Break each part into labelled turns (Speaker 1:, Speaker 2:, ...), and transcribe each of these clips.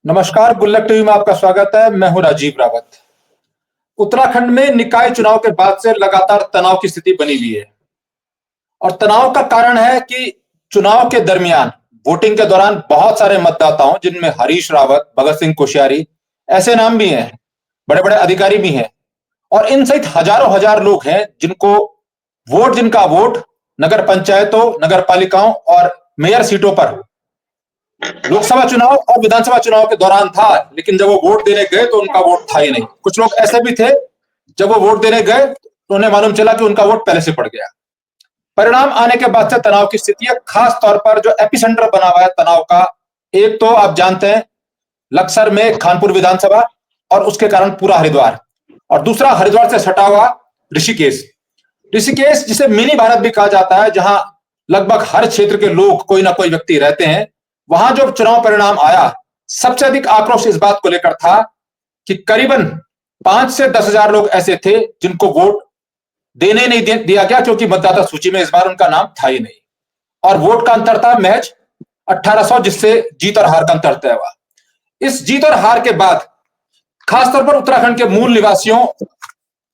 Speaker 1: नमस्कार, गुल्लक टीवी में आपका स्वागत है। मैं हूं राजीव रावत। उत्तराखंड में निकाय चुनाव के बाद से लगातार तनाव की स्थिति बनी हुई है और तनाव का कारण है कि चुनाव के दरमियान वोटिंग के दौरान बहुत सारे मतदाताओं, जिनमें हरीश रावत, भगत सिंह कोश्यारी ऐसे नाम भी हैं, बड़े बड़े अधिकारी भी हैं और इन सहित हजारों हजार लोग हैं जिनका वोट नगर पंचायतों, नगर पालिकाओं और मेयर सीटों पर लोकसभा चुनाव और विधानसभा चुनाव के दौरान था, लेकिन जब वो वोट देने गए तो उनका वोट था ही नहीं। कुछ लोग ऐसे भी थे, जब वो वोट देने गए तो उन्हें मालूम चला कि उनका वोट पहले से पड़ गया। परिणाम आने के बाद से तनाव की स्थिति है, खास तौर पर जो एपिसेंटर बना हुआ है तनाव का। एक तो आप जानते हैं लक्सर में खानपुर विधानसभा और उसके कारण पूरा हरिद्वार, और दूसरा हरिद्वार से सटा हुआ ऋषिकेश। ऋषिकेश जिसे मिनी भारत भी कहा जाता है, जहां लगभग हर क्षेत्र के लोग कोई ना कोई व्यक्ति रहते हैं। वहां जो चुनाव परिणाम आया, सबसे अधिक आक्रोश इस बात को लेकर था कि करीबन 5 से 10 हजार लोग ऐसे थे जिनको वोट देने नहीं दिया गया, क्योंकि मतदाता सूची में इस बार उनका नाम था ही नहीं और वोट का अंतर था महज 1800, जिससे जीत और हार का अंतर तय हुआ। इस जीत और हार के बाद खासतौर पर उत्तराखंड के मूल निवासियों,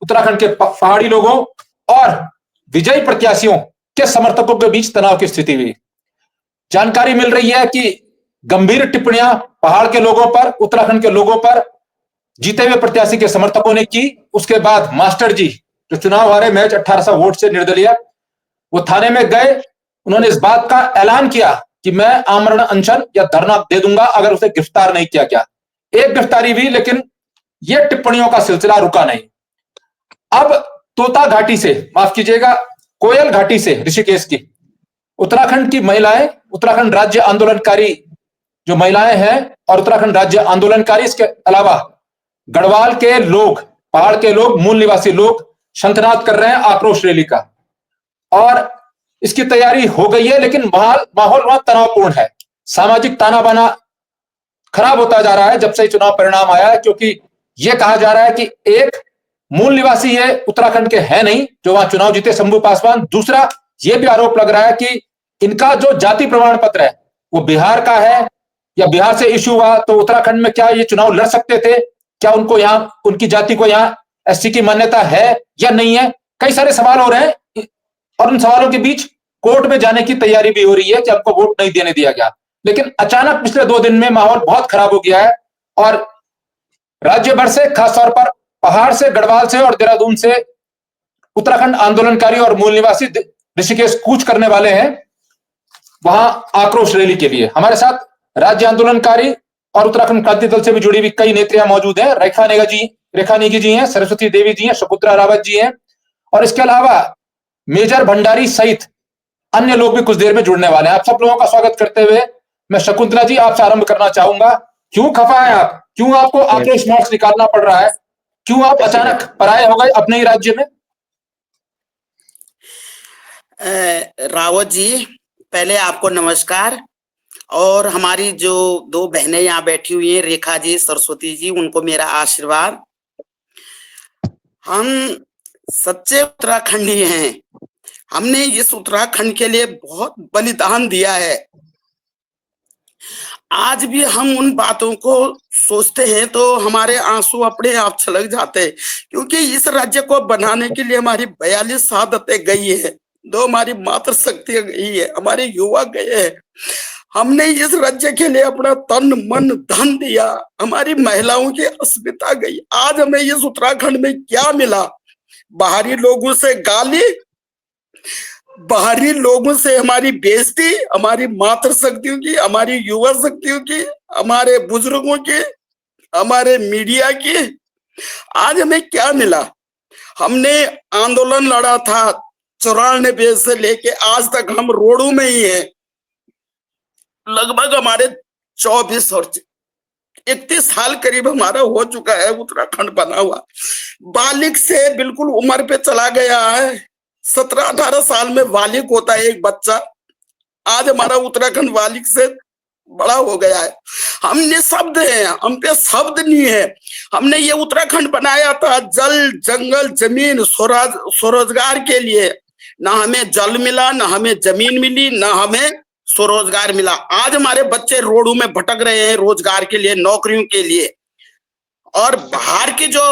Speaker 1: उत्तराखंड के पहाड़ी लोगों और विजयी प्रत्याशियों के समर्थकों के बीच तनाव की स्थिति हुई। जानकारी मिल रही है कि गंभीर टिप्पणियां पहाड़ के लोगों पर, उत्तराखंड के लोगों पर जीते हुए प्रत्याशी के समर्थकों ने की। उसके बाद मास्टर जी जो चुनाव हारे महज 1800 वोट से निर्दलीय, वो थाने में गए। उन्होंने इस बात का ऐलान किया कि मैं आमरण अनशन या धरना दे दूंगा अगर उसे गिरफ्तार नहीं किया गया। एक गिरफ्तारी हुई, लेकिन यह टिप्पणियों का सिलसिला रुका नहीं। अब तोता घाटी से, माफ कीजिएगा, कोयल घाटी से ऋषिकेश की उत्तराखंड की महिलाएं, उत्तराखंड राज्य आंदोलनकारी जो महिलाएं हैं और उत्तराखंड राज्य आंदोलनकारी, इसके अलावा गढ़वाल के लोग, पहाड़ के लोग, मूल निवासी लोग शंखनाद कर रहे हैं आक्रोश रैली का, और इसकी तैयारी हो गई है। लेकिन माहौल वहां तनावपूर्ण है। सामाजिक ताना बाना खराब होता जा रहा है जब से चुनाव परिणाम आया है, क्योंकि यह कहा जा रहा है कि एक मूल निवासी है उत्तराखंड के है नहीं जो वहां चुनाव जीते, शंभू पासवान। दूसरा यह भी आरोप लग रहा है कि इनका जो जाति प्रमाण पत्र है वो बिहार का है या बिहार से इश्यू हुआ, तो उत्तराखंड में क्या ये चुनाव लड़ सकते थे? क्या उनको यहां, उनकी जाति को यहां एससी की मान्यता है या नहीं है? कई सारे सवाल हो रहे हैं और उन सवालों के बीच कोर्ट में जाने की तैयारी भी हो रही है कि आपको वोट नहीं देने दिया गया। लेकिन अचानक पिछले 2 दिन में माहौल बहुत खराब हो गया है और राज्य भर से, खासतौर पर पहाड़ से, गढ़वाल से और देहरादून से उत्तराखंड आंदोलनकारी और मूल निवासी ऋषिकेश कूच करने वाले हैं वहां आक्रोश रैली के लिए। हमारे साथ राज्य आंदोलनकारी और उत्तराखंड क्रांति दल से भी जुड़ी हुई कई नेत्रियां मौजूद हैं। रेखा नेगी जी हैं, सरस्वती देवी जी हैं, शकुंतला रावत जी हैं, और इसके अलावा मेजर भंडारी सहित अन्य लोग भी कुछ देर में जुड़ने वाले हैं। आप सब लोगों का स्वागत करते हुए मैं शकुंतला जी आपसे आरंभ करना चाहूंगा। क्यों खफा है आप? क्यों आपको आक्रोश मार्च निकालना पड़ रहा है? क्यों आप अचानक पराये हो गए अपने ही राज्य में?
Speaker 2: रावत जी, पहले आपको नमस्कार, और हमारी जो 2 बहनें यहाँ बैठी हुई हैं, रेखा जी, सरस्वती जी, उनको मेरा आशीर्वाद। हम सच्चे उत्तराखंडी हैं। हमने इस उत्तराखंड के लिए बहुत बलिदान दिया है। आज भी हम उन बातों को सोचते हैं तो हमारे आंसू अपने आप छलक जाते हैं, क्योंकि इस राज्य को बनाने के लिए हमारी 42 शहादतें गई है, 2 हमारी मातृ शक्तियां गई है, हमारे युवा गए हैं। हमने इस राज्य के लिए अपना तन मन धन दिया, हमारी महिलाओं की अस्मिता गई। आज हमें इस उत्तराखंड में क्या मिला? बाहरी लोगों से गाली, बाहरी लोगों से हमारी बेइज्जती, हमारी मातृ शक्तियों की, हमारी युवा शक्तियों की, हमारे बुजुर्गों की, हमारे मीडिया की। आज हमें क्या मिला? हमने आंदोलन लड़ा था 94 से लेके आज तक हम रोडों में ही हैं। लगभग हमारे 24 और 31 साल करीब हमारा हो चुका है उत्तराखंड बना हुआ। बालिग से बिल्कुल उम्र पे चला गया है। 17-18 साल में बालिग होता है एक बच्चा। आज हमारा उत्तराखंड बालिग से बड़ा हो गया है। हम निःशब्द हैं, हम पे शब्द नहीं है। हमने ये उत्तराखंड बनाया था जल, जंगल, जमीन, स्वरोजगार के लिए। ना हमें जल मिला, ना हमें जमीन मिली, ना हमें स्वरोजगार मिला। आज हमारे बच्चे रोडों में भटक रहे हैं रोजगार के लिए, नौकरियों के लिए, और बाहर के जो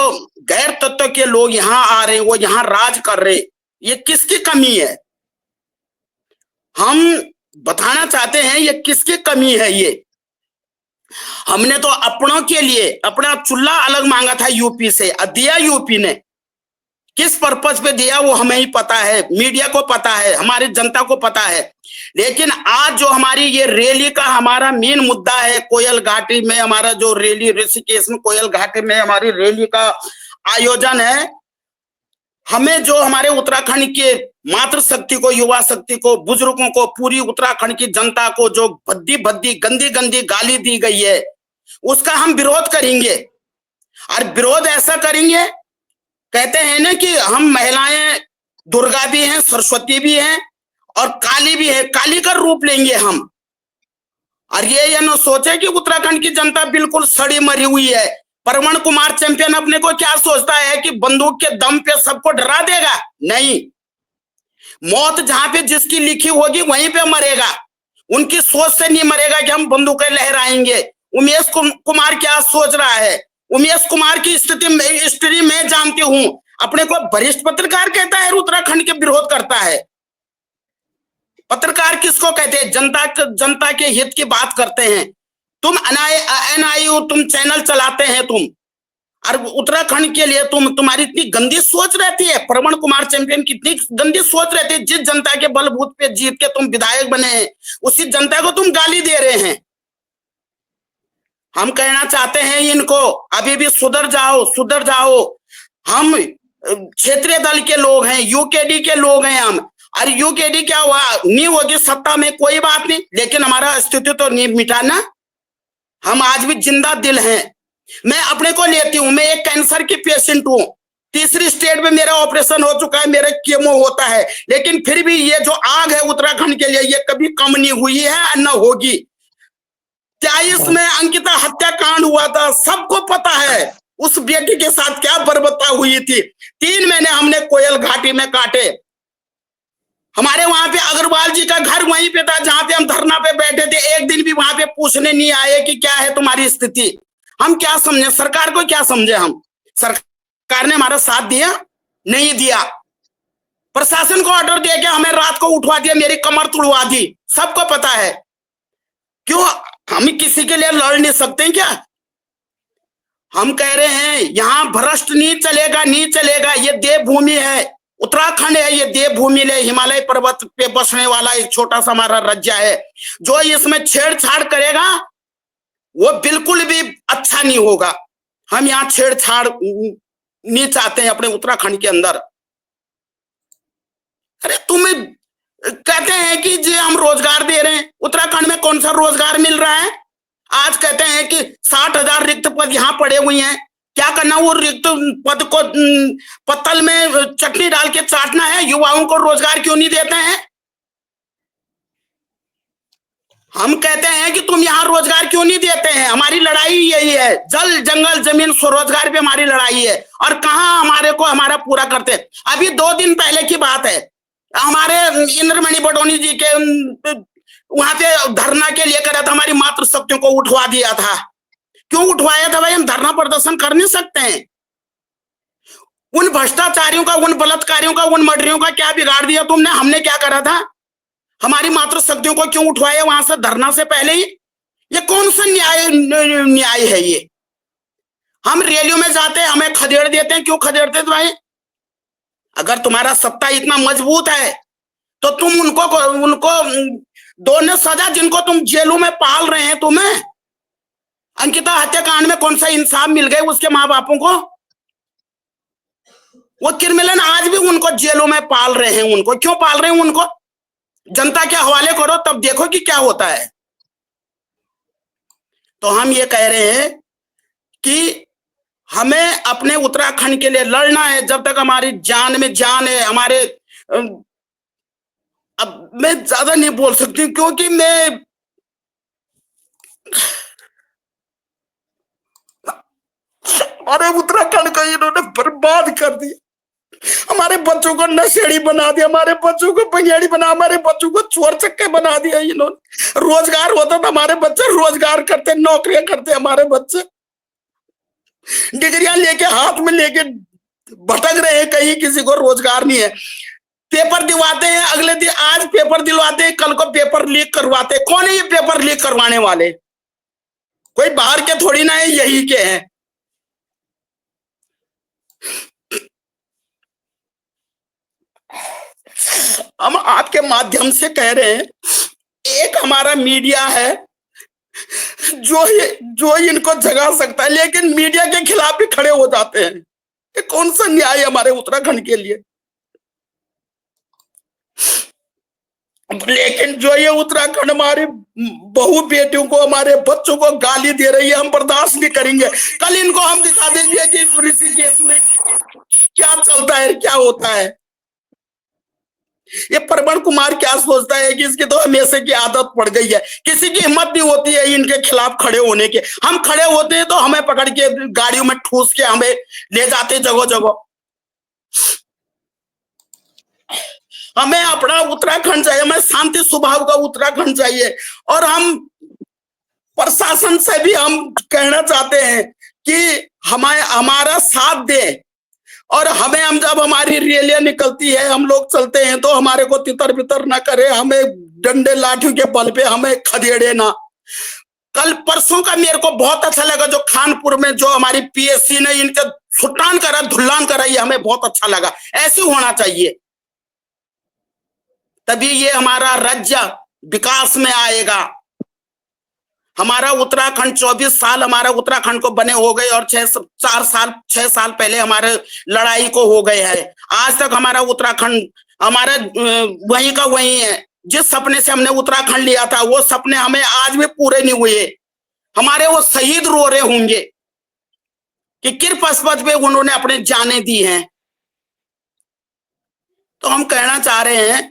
Speaker 2: गैर तत्व के लोग यहाँ आ रहे हैं, वो यहाँ राज कर रहे हैं। ये किसकी कमी है? हम बताना चाहते हैं ये किसकी कमी है। ये हमने तो अपनों के लिए अपना चूल्हा अलग मांगा था यूपी से, दिया यूपी ने। किस पर्पज पे दिया वो हमें ही पता है, मीडिया को पता है, हमारी जनता को पता है। लेकिन आज जो हमारी ये रैली का हमारा मेन मुद्दा है, कोयल घाटी में हमारा जो रैली, ऋषिकेश में कोयल घाटी में हमारी रैली का आयोजन है, हमें जो हमारे उत्तराखंड के मातृशक्ति को, युवा शक्ति को, बुजुर्गों को, पूरी उत्तराखंड की जनता को जो भद्दी भद्दी गंदी गंदी गाली दी गई है, उसका हम विरोध करेंगे। और विरोध ऐसा करेंगे, कहते हैं ना कि हम महिलाएं दुर्गा भी हैं, सरस्वती भी हैं और काली भी है, काली का रूप लेंगे हम। और ये न सोचे कि उत्तराखंड की जनता बिल्कुल सड़ी मरी हुई है। परमण कुमार चैंपियन अपने को क्या सोचता है कि बंदूक के दम पे सबको डरा देगा? नहीं, मौत जहां पे जिसकी लिखी होगी वहीं पे मरेगा। उनकी सोच से नहीं मरेगा कि हम बंदूकें लहराएंगे। उमेश कुमार क्या सोच रहा है? उमेश कुमार की स्थिति मैं जानती हूं। अपने को वरिष्ठ पत्रकार कहता है, उत्तराखंड के विरोध करता है। पत्रकार किसको कहते हैं? जनता के हित की बात करते हैं। तुम NIU तुम चैनल चलाते हैं तुम, और उत्तराखंड के लिए तुम्हारी इतनी गंदी सोच रहती है। प्रमण कुमार चैंपियन की इतनी गंदी सोच रहती है। जिस जनता के बलबूत पे जीत के तुम विधायक बने हैं, उसी जनता को तुम गाली दे रहे हैं। हम कहना चाहते हैं इनको, अभी भी सुधर जाओ, सुधर जाओ। हम क्षेत्रीय दल के लोग हैं, UKD के लोग हैं हम। और UKD क्या हुआ, नहीं होगी सत्ता में कोई बात नहीं, लेकिन हमारा अस्तित्व तो नहीं मिटाना। हम आज भी जिंदा दिल हैं। मैं अपने को लेती हूं, मैं एक कैंसर की पेशेंट हूं। 3री स्टेज में मेरा ऑपरेशन हो चुका है, मेरा केमो होता है, लेकिन फिर भी ये जो आग है उत्तराखंड के लिए, ये कभी कम नहीं हुई है, न होगी। 23 में अंकिता हत्याकांड हुआ था, सबको पता है उस बेटी के साथ क्या बर्बरता हुई थी। 3 महीने हमने कोयल घाटी में काटे। हमारे वहां पे अग्रवाल जी का घर वहीं पे था जहां पे हम धरना पे बैठे थे। एक दिन भी वहां पे पूछने नहीं आए कि क्या है तुम्हारी स्थिति। हम क्या समझे, सरकार को क्या समझे हम? सरकार ने हमारा साथ दिया? नहीं दिया। प्रशासन को ऑर्डर दे के हमें रात को उठवा दिया, मेरी कमर तुड़वा दी, सबको पता है। क्यों हम किसी के लिए लड़ नहीं सकते क्या? हम कह रहे हैं यहां भ्रष्ट नहीं चलेगा, नहीं चलेगा। ये देवभूमि है, उत्तराखंड है, ये देवभूमि है। हिमालय पर्वत पे बसने वाला एक छोटा सा हमारा राज्य है। जो इसमें छेड़छाड़ करेगा वो बिल्कुल भी अच्छा नहीं होगा। हम यहाँ छेड़छाड़ नहीं चाहते हैं अपने उत्तराखंड के अंदर। अरे तुम कहते हैं कि जी हम रोजगार दे रहे हैं, उत्तराखंड में कौन सा रोजगार मिल रहा है? आज कहते हैं कि 60,000 रिक्त पद यहाँ पड़े हुए हैं। क्या करना, वो रिक्त पद को पत्तल में चटनी डाल के चाटना है? युवाओं को रोजगार क्यों नहीं देते हैं? हम कहते हैं कि तुम यहाँ रोजगार क्यों नहीं देते हैं? हमारी लड़ाई यही है, जल जंगल जमीन स्वरोजगार पे हमारी लड़ाई है। और कहाँ हमारे को हमारा पूरा करते हैं? अभी 2 दिन पहले की बात है, हमारे इंद्रमणि बडोनी जी के वहां पे धरना के लिए करा था, हमारी मातृशक्तियों को उठवा दिया था। क्यों उठवाया था भाई? हम धरना प्रदर्शन कर नहीं सकते हैं? उन भ्रष्टाचारियों का, उन बलात्कारियों का, उन मर्डरियों का क्या बिगाड़ दिया तुमने? हमने क्या करा था? हमारी मातृशक्तियों को क्यों उठवाया वहां से धरना से पहले ही? ये कौन सा न्याय है ये? हम रैलियों में जाते हैं, हमें खदेड़ देते हैं। क्यों खदेड़ते भाई? अगर तुम्हारा सत्ता इतना मजबूत है तो तुम उनको दोनों सजा, जिनको तुम जेलों में पाल रहे हैं, तुम्हें अंकिता हत्याकांड में कौन सा इंसाफ मिल गए उसके माँ बापों को? वो क्रिमिनल आज भी उनको जेलों में पाल रहे हैं। उनको क्यों पाल रहे हैं? उनको जनता के हवाले करो, तब देखो कि क्या होता है। तो हम ये कह रहे हैं कि हमें अपने उत्तराखंड के लिए लड़ना है जब तक हमारी जान में जान है। हमारे अब मैं ज्यादा नहीं बोल सकती क्योंकि मैं हमारे उत्तराखंड को इन्होंने बर्बाद कर दिया। हमारे बच्चों को नशेड़ी बना दिया, हमारे बच्चों को बंगेड़ी बना, हमारे बच्चों को चोर चक्के बना दिया इन्होंने। रोजगार होता तो हमारे बच्चे रोजगार करते, नौकरियां करते, हमारे बच्चे डिग्रियां लेके हाथ में लेके भटक रहे हैं, कहीं किसी को रोजगार नहीं है। पेपर दिलवाते हैं, अगले दिन आज पेपर दिलवाते हैं, कल को पेपर लीक करवाते हैं। कौन है ये पेपर लीक करवाने वाले? कोई बाहर के थोड़ी ना है, यही के हैं। हम आपके माध्यम से कह रहे हैं, एक हमारा मीडिया है जो इनको जगा सकता है, लेकिन मीडिया के खिलाफ भी खड़े हो जाते हैं। ये कौन सा न्याय है हमारे उत्तराखंड के लिए? लेकिन जो ये उत्तराखंड हमारी बहू बेटियों को, हमारे बच्चों को गाली दे रही है, हम बर्दाश्त नहीं करेंगे। कल इनको हम दिखा देंगे कि ऋषिकेश में क्या चलता है, क्या होता है। ये प्रवण कुमार क्या सोचता है कि इसकी तो हमेशा की आदत पड़ गई है, किसी की हिम्मत नहीं होती है इनके खिलाफ खड़े होने के। हम खड़े होते हैं तो हमें पकड़ के गाड़ियों में ठूस के हमें ले जाते जगह जगह। हमें अपना उत्तराखंड चाहिए, हमें शांति स्वभाव का उत्तराखंड चाहिए। और हम प्रशासन से भी हम कहना चाहते हैं कि हमारा साथ दे, और हम जब हमारी रैलियां निकलती है, हम लोग चलते हैं, तो हमारे को तितर बितर ना करे, हमें डंडे लाठियों के बल पे हमें खदेड़े ना। कल परसों का मेरे को बहुत अच्छा लगा, जो खानपुर में जो हमारी पीएससी ने इनका छुट्टान करा, धुल्लान करा, ये हमें बहुत अच्छा लगा। ऐसे होना चाहिए, तभी ये हमारा राज्य विकास में आएगा। हमारा उत्तराखंड 24 साल हमारा उत्तराखंड को बने हो गए, और 6 साल पहले हमारे लड़ाई को हो गए हैं। आज तक हमारा उत्तराखंड हमारा वहीं का वहीं है। जिस सपने से हमने उत्तराखंड लिया था, वो सपने हमें आज भी पूरे नहीं हुए। हमारे वो शहीद रो रहे होंगे कि किस पथ पे उन्होंने अपने जाने दी हैं। तो हम कहना चाह रहे हैं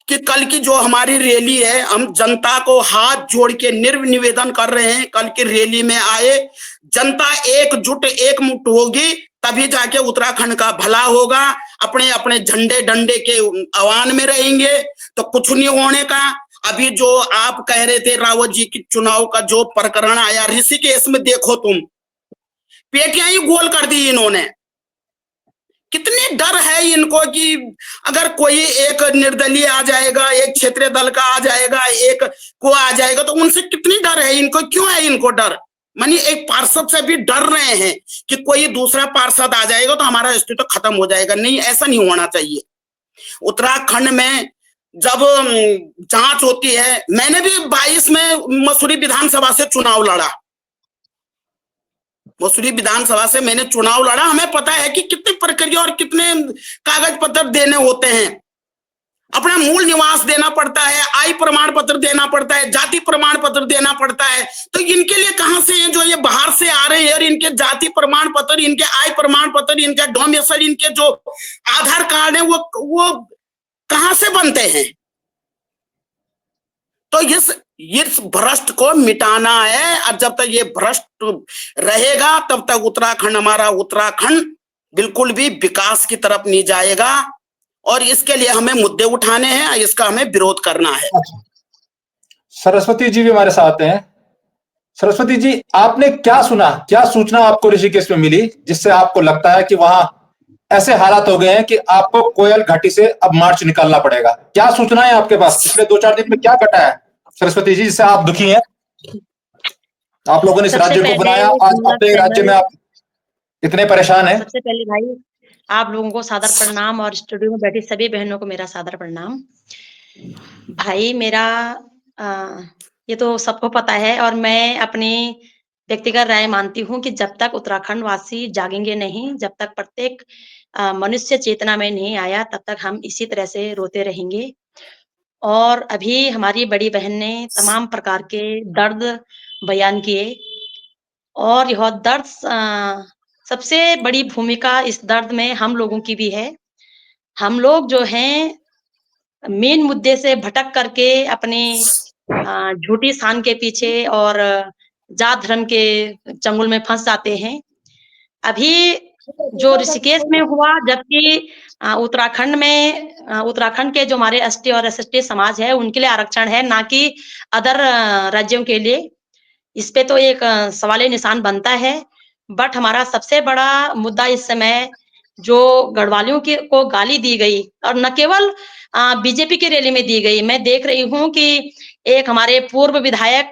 Speaker 2: कि कल की जो हमारी रैली है, हम जनता को हाथ जोड़ के निवेदन कर रहे हैं, कल की रैली में आए, जनता एकजुट एकमुठ होगी, तभी जाके उत्तराखंड का भला होगा। अपने अपने झंडे डंडे के आह्वान में रहेंगे तो कुछ नहीं होने का। अभी जो आप कह रहे थे रावत जी की चुनाव का जो प्रकरण आया ऋषिकेश में, देखो तुम, पेटियां ही गोल कर दी इन्होंने। कितने डर है इनको कि अगर कोई एक निर्दलीय आ जाएगा, एक क्षेत्रीय दल का आ जाएगा, एक को आ जाएगा, तो उनसे कितनी डर है इनको? क्यों है इनको डर? मानी एक पार्षद से भी डर रहे हैं कि कोई दूसरा पार्षद आ जाएगा तो हमारा अस्तित्व खत्म हो जाएगा। नहीं, ऐसा नहीं होना चाहिए। उत्तराखंड में जब जांच होती है, मैंने भी 22 में मसूरी विधानसभा से चुनाव लड़ा, मसूरी विधानसभा से मैंने चुनाव लड़ा। हमें पता है कि कितनी प्रक्रिया और कितने कागज पत्र देने होते हैं। अपना मूल निवास देना पड़ता है, आय प्रमाण पत्र देना पड़ता है, जाति प्रमाण पत्र देना पड़ता है। तो इनके लिए कहां से हैं जो ये बाहर से आ रहे हैं, और इनके जाति प्रमाण पत्र, इनके आय प्रमाण पत्र, इनके डोमिसाइल, इनके जो आधार कार्ड है, वो कहां से बनते हैं? तो इस भ्रष्ट को मिटाना है। और जब तक ये भ्रष्ट रहेगा, तब तक उत्तराखंड, हमारा उत्तराखंड बिल्कुल भी विकास की तरफ नहीं जाएगा। और इसके लिए हमें मुद्दे उठाने हैं, इसका हमें विरोध करना है।
Speaker 1: अच्छा, सरस्वती जी भी हमारे साथ हैं। सरस्वती जी, आपने क्या सुना, क्या सूचना आपको ऋषिकेश में मिली जिससे आपको लगता है कि वहां ऐसे हालात हो गए हैं कि आपको कोयल घाटी से अब मार्च निकालना पड़ेगा? क्या सूचना है आपके पास? पिछले 2-4 दिन में क्या घटा है सरस्वती जी जिससे आप दुखी हैं? आप लोगों ने इस राज्य को बनाया, आज अपने राज्य में आप इतने परेशान हैं।
Speaker 3: सबसे पहले भाई आप लोगों को सादर प्रणाम, और स्टूडियो में बैठी सभी बहनों को मेरा सादर प्रणाम। भाई मेरा ये तो सबको पता है, और मैं अपनी व्यक्तिगत राय मानती हूँ कि जब तक उत्तराखंड वासी जागेंगे नहीं, जब तक प्रत्येक मनुष्य चेतना में नहीं आया, तब तक हम इसी तरह से रोते रहेंगे। और अभी हमारी बड़ी बहन ने तमाम प्रकार के दर्द बयान किए, और यह दर्द सबसे बड़ी भूमिका इस दर्द में हम लोगों की भी है। हम लोग जो हैं मेन मुद्दे से भटक करके अपने झूठी शान के पीछे और जात धर्म के चंगुल में फंस जाते हैं। अभी जो ऋषिकेश में हुआ, जबकि उत्तराखंड के जो हमारे एसटी और एसटी समाज है उनके लिए आरक्षण है, ना कि अदर राज्यों के लिए। इस पे तो एक सवालिया निशान बनता है। बट हमारा सबसे बड़ा मुद्दा इस समय जो गढ़वालियों को गाली दी गई, और न केवल बीजेपी की रैली में दी गई। मैं देख रही हूँ कि एक हमारे पूर्व विधायक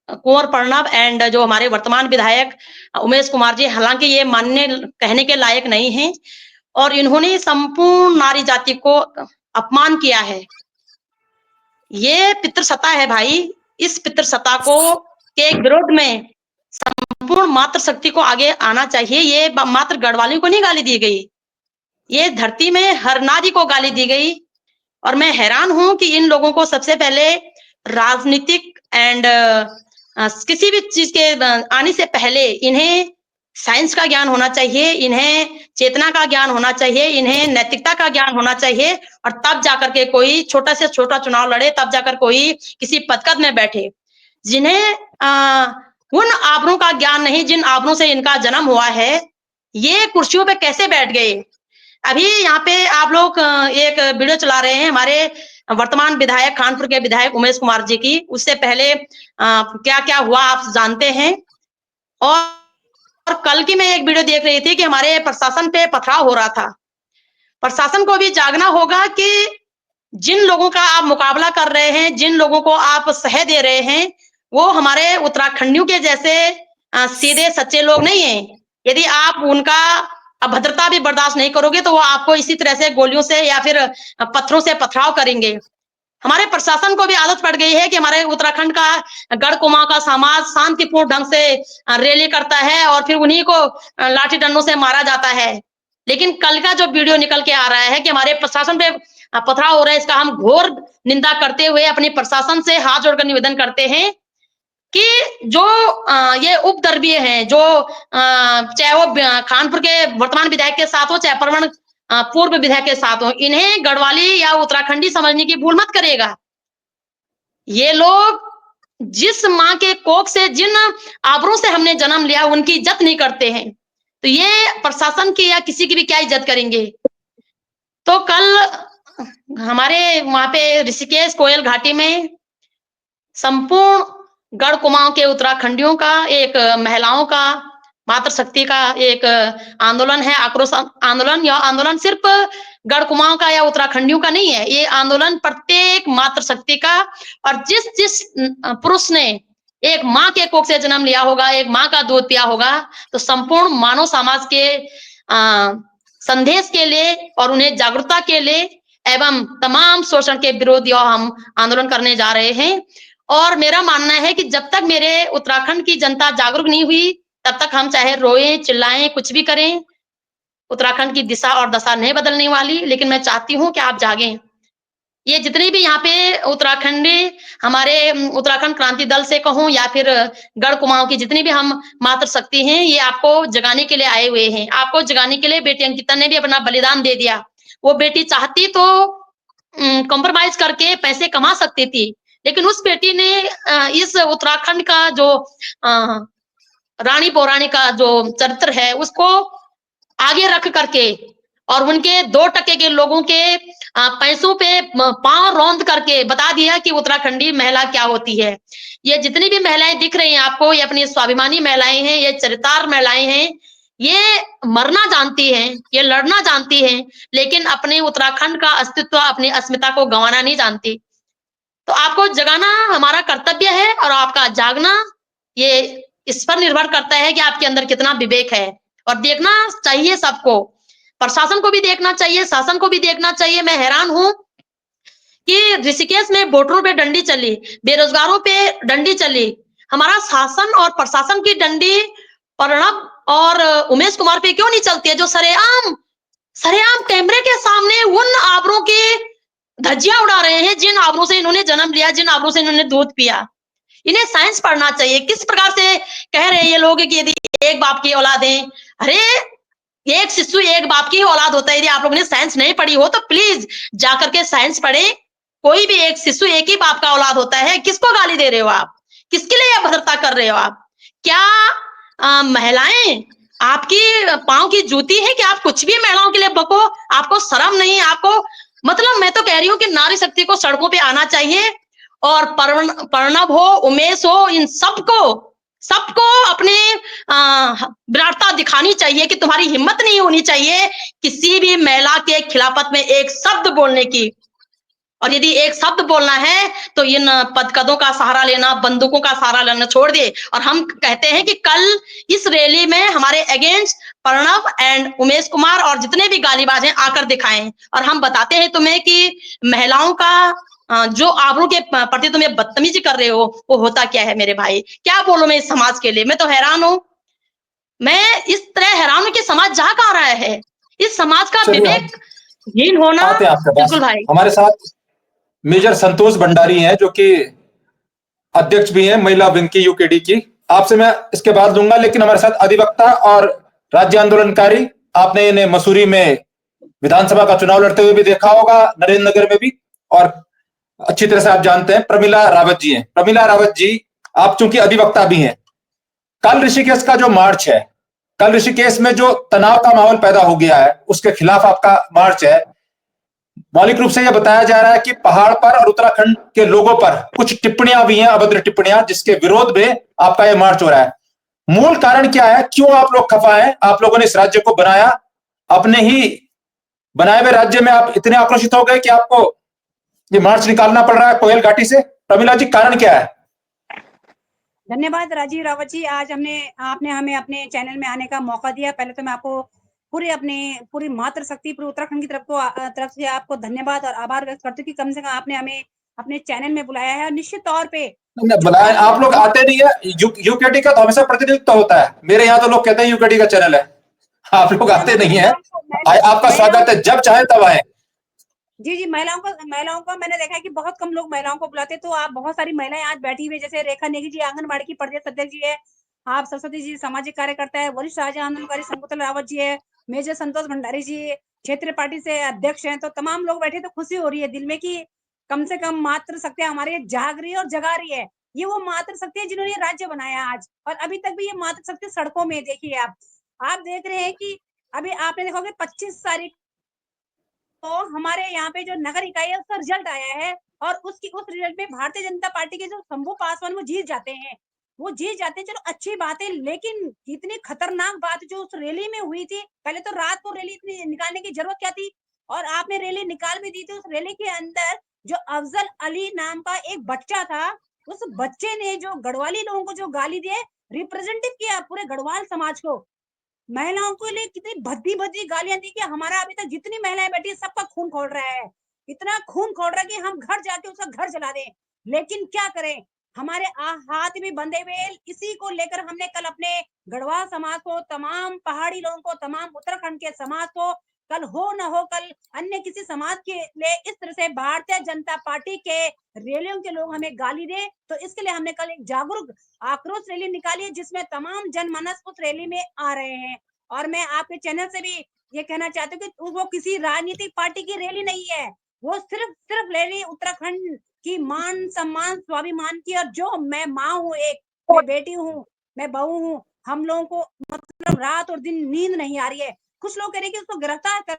Speaker 3: कुंवर प्रणव एंड जो हमारे वर्तमान विधायक उमेश कुमार जी, हालांकि ये मानने कहने के लायक नहीं है, और इन्होंने संपूर्ण नारी जाति को अपमान किया है। ये पितृसत्ता है भाई। इस पितृसत्ता के विरोध में संपूर्ण मातृशक्ति को आगे आना चाहिए। ये मात्र गढ़वालियों को नहीं गाली दी गई, ये धरती में हर नारी को गाली दी गई। और मैं हैरान हूं कि इन लोगों को सबसे पहले राजनीतिक एंड किसी भी चीज के आने से पहले इन्हें साइंस का ज्ञान होना चाहिए, इन्हें चेतना का ज्ञान होना चाहिए, इन्हें नैतिकता का ज्ञान होना चाहिए, और तब जाकर के कोई छोटा से छोटा चुनाव लड़े, तब जाकर कोई किसी पदकद में बैठे। जिन्हें उन आभरणों का ज्ञान नहीं जिन आभरणों से इनका जन्म हुआ है, ये कुर्सियों पे कैसे बैठ गए। अभी यहाँ पे आप लोग एक वीडियो चला रहे हैं हमारे वर्तमान विधायक, कानपुर के विधायक उमेश कुमार जी की। उससे पहले क्या क्या हुआ आप जानते हैं। और कल की मैं एक वीडियो देख रही थी कि हमारे प्रशासन पे पथराव हो रहा था। प्रशासन को भी जागना होगा कि जिन लोगों का आप मुकाबला कर रहे हैं, जिन लोगों को आप सह दे रहे हैं, वो हमारे उत्तराखंडियों के जैसे सीधे सच्चे लोग नहीं हैं। यदि आप उनका अभद्रता भी बर्दाश्त नहीं करोगे तो वो आपको इसी तरह से गोलियों से या फिर पत्थरों से पथराव करेंगे। हमारे प्रशासन को भी आदत पड़ गई है कि हमारे उत्तराखंड का गढ़ कुमाऊं का समाज शांतिपूर्ण ढंग से रैली करता है और फिर उन्हीं को लाठी डंडों से मारा जाता है। लेकिन कल का जो वीडियो निकल के आ रहा है कि हमारे प्रशासन पे पथराव हो रहा है, इसका हम घोर निंदा करते हुए अपने प्रशासन से हाथ जोड़कर निवेदन करते हैं कि जो ये उपद्रवीय हैं, जो चाहे वो कानपुर के वर्तमान विधायक के साथ हो, चाहे परमण पूर्व विधायक के साथ हो, इन्हें गढ़वाली या उत्तराखंडी समझने की भूल मत करिएगा। ये लोग जिस माँ के कोख से, जिन आबरों से हमने जन्म लिया, उनकी इज्जत नहीं करते हैं, तो ये प्रशासन की या किसी की भी क्या इज्जत करेंगे। तो कल हमारे वहां पे ऋषिकेश कोयल घाटी में संपूर्ण गढ़ कुमाऊं के उत्तराखंडियों का, एक महिलाओं का, मातृशक्ति का एक आंदोलन है, आक्रोश आंदोलन। यह आंदोलन सिर्फ गढ़ कुमाऊं का या उत्तराखंडियों का नहीं है, ये आंदोलन प्रत्येक मातृशक्ति का। और जिस जिस पुरुष ने एक माँ के कोख से जन्म लिया होगा, एक माँ का दूध पिया होगा, तो संपूर्ण मानव समाज के संदेश के लिए और उन्हें जागरूकता के लिए एवं तमाम शोषण के विरोध यह हम आंदोलन करने जा रहे हैं। और मेरा मानना है कि जब तक मेरे उत्तराखंड की जनता जागरूक नहीं हुई, तब तक हम चाहे रोएं, चिल्लाएं, कुछ भी करें, उत्तराखंड की दिशा और दशा नहीं बदलने वाली। लेकिन मैं चाहती हूं कि आप जागें। ये जितने भी यहाँ पे उत्तराखंडी, हमारे उत्तराखंड क्रांति दल से कहूं या फिर गढ़ कुमाऊं की जितनी भी हम मातृशक्ति हैं, ये आपको जगाने के लिए आए हुए हैं। आपको जगाने के लिए बेटी अंकिता ने भी अपना बलिदान दे दिया। वो बेटी चाहती तो कॉम्प्रोमाइज करके पैसे कमा सकती थी, लेकिन उस बेटी ने इस उत्तराखंड का जो रानी पौराणिक का जो चरित्र है उसको आगे रख करके और उनके 2% के लोगों के पैसों पे पांव रौंद करके बता दिया कि उत्तराखंडी महिला क्या होती है। ये जितनी भी महिलाएं दिख रही हैं आपको, ये अपनी स्वाभिमानी महिलाएं हैं, ये चरितार्थ महिलाएं हैं। ये मरना जानती हैं, ये लड़ना जानती हैं, लेकिन अपने उत्तराखंड का अस्तित्व, अपनी अस्मिता को गंवाना नहीं जानती। तो आपको जगाना हमारा कर्तव्य है और आपका जागना ये इस पर निर्भर करता है कि आपके अंदर कितना विवेक है। और देखना चाहिए सबको, प्रशासन को भी देखना चाहिए, शासन को भी देखना चाहिए। मैं हैरान हूं कि ऋषिकेश में वोटरों पे डंडी चली, बेरोजगारों पे डंडी चली, हमारा शासन और प्रशासन की डंडी प्रणब और उमेश कुमार पे क्यों नहीं चलती है, जो सरेआम कैमरे के सामने उन आबरों की धज्जियां उड़ा रहे हैं, जिन आबरों से इन्होंने जन्म लिया, जिन आबरों से इन्होंने दूध पिया। इन्हें साइंस पढ़ना चाहिए। किस प्रकार से कह रहे हैं ये लोग कि यदि एक बाप की औलाद है, अरे एक शिशु एक बाप की औलाद होता है। यदि आप लोगों ने साइंस नहीं पढ़ी हो तो प्लीज जाकर के साइंस पढ़े। कोई भी एक शिशु एक ही बाप का औलाद होता है। किसको गाली दे रहे हो आप, किसके लिए अभद्रता कर रहे हो आप? क्या महिलाएं आपकी पांव की जूती है कि आप कुछ भी महिलाओं के लिए बको? आपको शर्म नहीं? आपको मतलब मैं तो कह रही हूँ कि नारी शक्ति को सड़कों पे आना चाहिए और प्रणव हो, उमेश हो, इन सबको अपने विराटता दिखानी चाहिए कि तुम्हारी हिम्मत नहीं होनी चाहिए किसी भी महिला के खिलाफत में एक शब्द बोलने की। और यदि एक शब्द बोलना है तो इन पदकदों का सहारा लेना, बंदूकों का सहारा लेना छोड़ दे। और हम कहते हैं कि कल इस रैली में हमारे अगेंस्ट प्रणव एंड उमेश कुमार और जितने भी गालीबाज हैं आकर दिखाएं, और हम बताते हैं तुम्हें कि महिलाओं का जो आबरू के प्रति तुम्हें बदतमीजी कर रहे हो वो होता क्या है। मेरे भाई क्या बोलूं मैं इस समाज के लिए, मैं तो हैरान हूं। मैं इस तरह हैरान हूं कि समाज जा कहां रहा है। इस समाज का
Speaker 1: चलिए हम
Speaker 3: विवेकहीन होना।
Speaker 1: आते हैं आपके पास।
Speaker 3: बिल्कुल भाई।
Speaker 1: हमारे साथ मेजर संतोष भंडारी हैं जो कि अध्यक्ष भी हैं महिला विंग की यूकेडी की। आपसे मैं इसके बाद लूंगा, लेकिन हमारे साथ अधिवक्ता और राज्य आंदोलनकारी, आपने इन्हें मसूरी में विधानसभा का चुनाव लड़ते हुए भी देखा होगा, नरेंद्र नगर में भी, और अच्छी तरह से आप जानते हैं प्रमिला रावत जी हैं। प्रमिला रावत जी, आप चूंकि अधिवक्ता भी हैं, कल ऋषिकेश का जो मार्च है, कल ऋषिकेश में जो तनाव का माहौल पैदा हो गया है उसके खिलाफ आपका मार्च है। मौलिक रूप से यह बताया जा रहा है कि पहाड़ पर और उत्तराखंड के लोगों पर कुछ टिप्पणियां भी हैं, अभद्र टिप्पणियां, जिसके विरोध में आपका यह मार्च हो रहा है। मूल कारण क्या है? क्यों आप लोग खफा हैं? आप लोगों ने इस राज्य को बनाया, अपने ही बनाए हुए राज्य में आप इतने आक्रोशित हो गए कि आपको ये मार्च निकालना पड़ रहा है कोयल घाटी से। प्रमिला जी, कारण क्या है?
Speaker 4: धन्यवाद राजीव रावत जी, आज आपने हमें अपने चैनल में आने का मौका दिया। पहले तो मैं आपको पूरी मातृ शक्ति पूरे उत्तराखंड की तरफ से आपको धन्यवाद और आभार व्यक्त करती हूँ कि कम से कम आपने हमें अपने चैनल में बुलाया है। और निश्चित तौर पे
Speaker 1: बुलाए, आप लोग आते नहीं है। यूकेडी का तो हमेशा प्रतिनिधित्व होता है। मेरे यहाँ तो लोग कहते हैं यूकेडी का चैनल है, आप लोग आते नहीं है। आपका स्वागत है, जब चाहे तब आए।
Speaker 4: जी, महिलाओं को मैंने देखा है कि बहुत कम लोग महिलाओं को बुलाते, तो आप बहुत सारी महिलाएं आज बैठी हुई, जैसे रेखा नेगी जी आंगनबाड़ी की प्रदेश अध्यक्ष जी है, आप सरस्वती जी सामाजिक कार्यकर्ता है, वरिष्ठ राज्य आंदोलनकारी शंकुतला रावत जी है, मेजर संतोष भंडारी जी क्षेत्रीय पार्टी से अध्यक्ष हैं, तो तमाम लोग बैठे, तो खुशी हो रही है दिल में कि कम से कम मातृ शक्ति हमारे जाग रही है और जगा रही है। ये वो मातृ शक्ति है जिन्होंने राज्य बनाया आज, और अभी तक भी ये मातृ शक्ति सड़कों में। देखिए आप देख रहे हैं कि अभी आपने देखा होगा 25 तारीख तो हमारे यहाँ पे जो नगर इकाई है उसका रिजल्ट आया है, और उस रिजल्ट में भारतीय जनता पार्टी के जो शंभू पासवान वो जीत जाते हैं। चलो अच्छी बात है, लेकिन इतनी खतरनाक बात जो उस रैली में हुई थी, पहले तो रात को रैली इतनी निकालने की जरूरत क्या थी, और आपने रैली निकाल भी दी थी। उस रैली के अंदर जो अफजल अली नाम का एक बच्चा था, उस बच्चे ने जो गढ़वाली लोगों को जो गाली दिए, रिप्रेजेंटेटिव किया पूरे गढ़वाल समाज को, महिलाओं के लिए कितनी भद्दी भद्दी गालियां दी कि हमारा अभी तक जितनी महिलाएं बैठी सबका खून खोल रहा है, इतना खून खोल रहा है कि हम घर जाके उसका घर जला दें। लेकिन क्या करें, हमारे हाथ भी बंधे हुए। इसी को लेकर हमने कल अपने गढ़वाल समाज को, तमाम पहाड़ी लोगों को, तमाम उत्तराखंड के समाज को, कल हो न हो कल अन्य किसी समाज के लिए इस तरह से भारतीय जनता पार्टी के रैलियों के लोग हमें गाली दे, तो इसके लिए हमने कल एक जागरूक आक्रोश रैली निकाली है, जिसमें तमाम जनमानस उस रैली में आ रहे हैं। और मैं आपके चैनल से भी ये कहना चाहती हूँ कि वो किसी राजनीतिक पार्टी की रैली नहीं है, वो सिर्फ रैली उत्तराखंड की मान सम्मान स्वाभिमान की। और जो मैं माँ हूँ, एक मैं बेटी हूँ, मैं बहू हूँ, हम लोगों को मतलब रात और दिन नींद नहीं आ रही है। कुछ लोग कह रहे हैं कि उसको गिरफ्तार कर,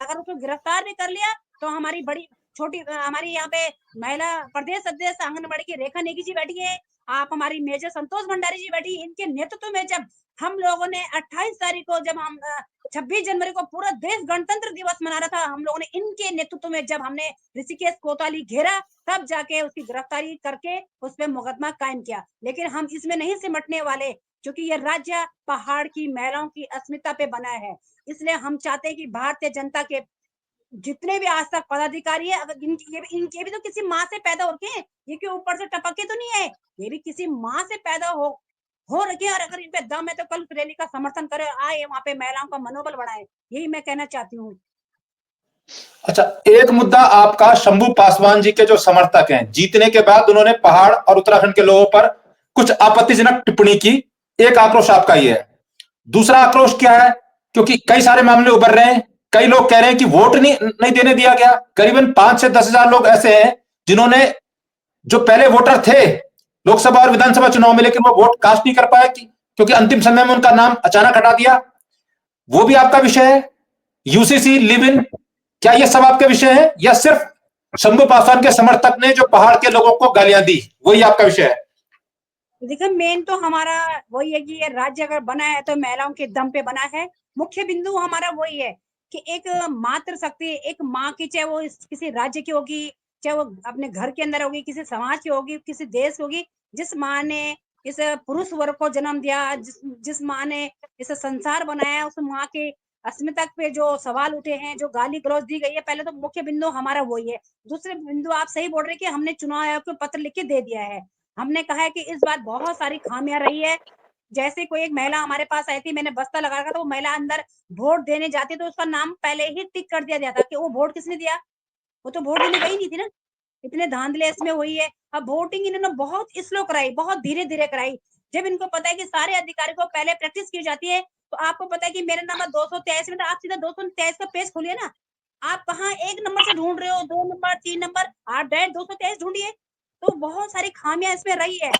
Speaker 4: अगर उसको गिरफ्तार भी कर लिया तो हमारी बड़ी छोटी हमारी यहाँ पे महिला प्रदेश अध्यक्ष आंगनबाड़ी की रेखा नेगी जी बैठी है, आप हमारी मेजर संतोष भंडारी जी बैठी, इनके नेतृत्व में जब हम लोगों ने 28 तारीख को, जब हम 26 जनवरी को पूरा देश गणतंत्र दिवस मना रहा था, हम लोगों ने इनके नेतृत्व में जब हमने ऋषिकेश कोतवाली घेरा, तब जाके उसकी गिरफ्तारी करके उस पर मुकदमा कायम किया। लेकिन हम इसमें नहीं सिमटने वाले, क्योंकि ये राज्य पहाड़ की महिलाओं की अस्मिता पे बना है। इसलिए हम चाहते हैं कि भारतीय जनता के जितने भी आज तक पदाधिकारी है, अगर इनके भी तो किसी माँ से पैदा होके हैं, ये क्यों ऊपर से टपक के तो नहीं है, ये भी किसी माँ से पैदा हो रखे। और अगर इन पे दम है तो कल रैली का समर्थन करे, आए वहां पे महिलाओं का मनोबल बढ़ाए, यही मैं कहना चाहती हूँ।
Speaker 1: अच्छा, एक मुद्दा आपका, शंभू पासवान जी के जो समर्थक हैं, जीतने के बाद उन्होंने पहाड़ और उत्तराखंड के लोगों पर कुछ आपत्तिजनक टिप्पणी की, एक आक्रोश आपका ये है। दूसरा आक्रोश क्या है? क्योंकि कई सारे मामले उभर रहे हैं, कई लोग कह रहे हैं कि वोट नहीं देने दिया गया। करीबन 5 से 10 हजार लोग ऐसे हैं जिन्होंने, जो पहले वोटर थे लोकसभा और विधानसभा चुनाव में, लेकिन वो वोट कास्ट नहीं कर पाए कि क्योंकि अंतिम समय में उनका नाम अचानक हटा दिया, वो भी आपका विषय है? यूसीसी, लिव इन, क्या ये सब आपके विषय है, या सिर्फ शंभू पासवान के समर्थक ने जो पहाड़ के लोगों को गालियां दी वही आपका विषय है?
Speaker 4: देखिए, मेन तो हमारा वही है कि ये राज्य अगर बना है तो महिलाओं के दम पे बना है। मुख्य बिंदु हमारा वही है कि एक मातृ शक्ति, एक माँ की, चाहे वो किसी राज्य की होगी, चाहे वो अपने घर के अंदर होगी, किसी समाज की होगी, किसी देश की होगी, जिस माँ ने इस पुरुष वर्ग को जन्म दिया, जिस माँ ने इस संसार बनाया, उस माँ के अस्मिता पे जो सवाल उठे हैं, जो गाली गलौज दी गई है, पहले तो मुख्य बिंदु हमारा वही है। दूसरे बिंदु, आप सही बोल रहे हैं कि हमने चुनाव आयोग को पत्र लिख के दे दिया है। हमने कहा है कि इस बार बहुत सारी खामियां रही है। जैसे कोई एक महिला हमारे पास आई थी, मैंने बस्ता लगा रखा था, वो महिला अंदर वोट देने जाती तो उसका नाम पहले ही टिक कर दिया जाता कि वो वोट किसने दिया, वो तो वोट देने गई नहीं थी ना। इतने धांधले इसमें हुई है। अब वोटिंग इन्होंने बहुत स्लो कराई, बहुत धीरे धीरे कराई। जब इनको पता है कि सारे अधिकारी को पहले प्रैक्टिस की जाती है, तो आपको पता है कि मेरा नंबर 223 में, तो आप सीधा 223 का पेज खोलिए ना। आप कहाँ एक नंबर से ढूंढ रहे हो, 2 नंबर, 3 नंबर, आप डायरेक्ट 223 ढूंढिए। तो बहुत सारी खामियां इसमें रही है।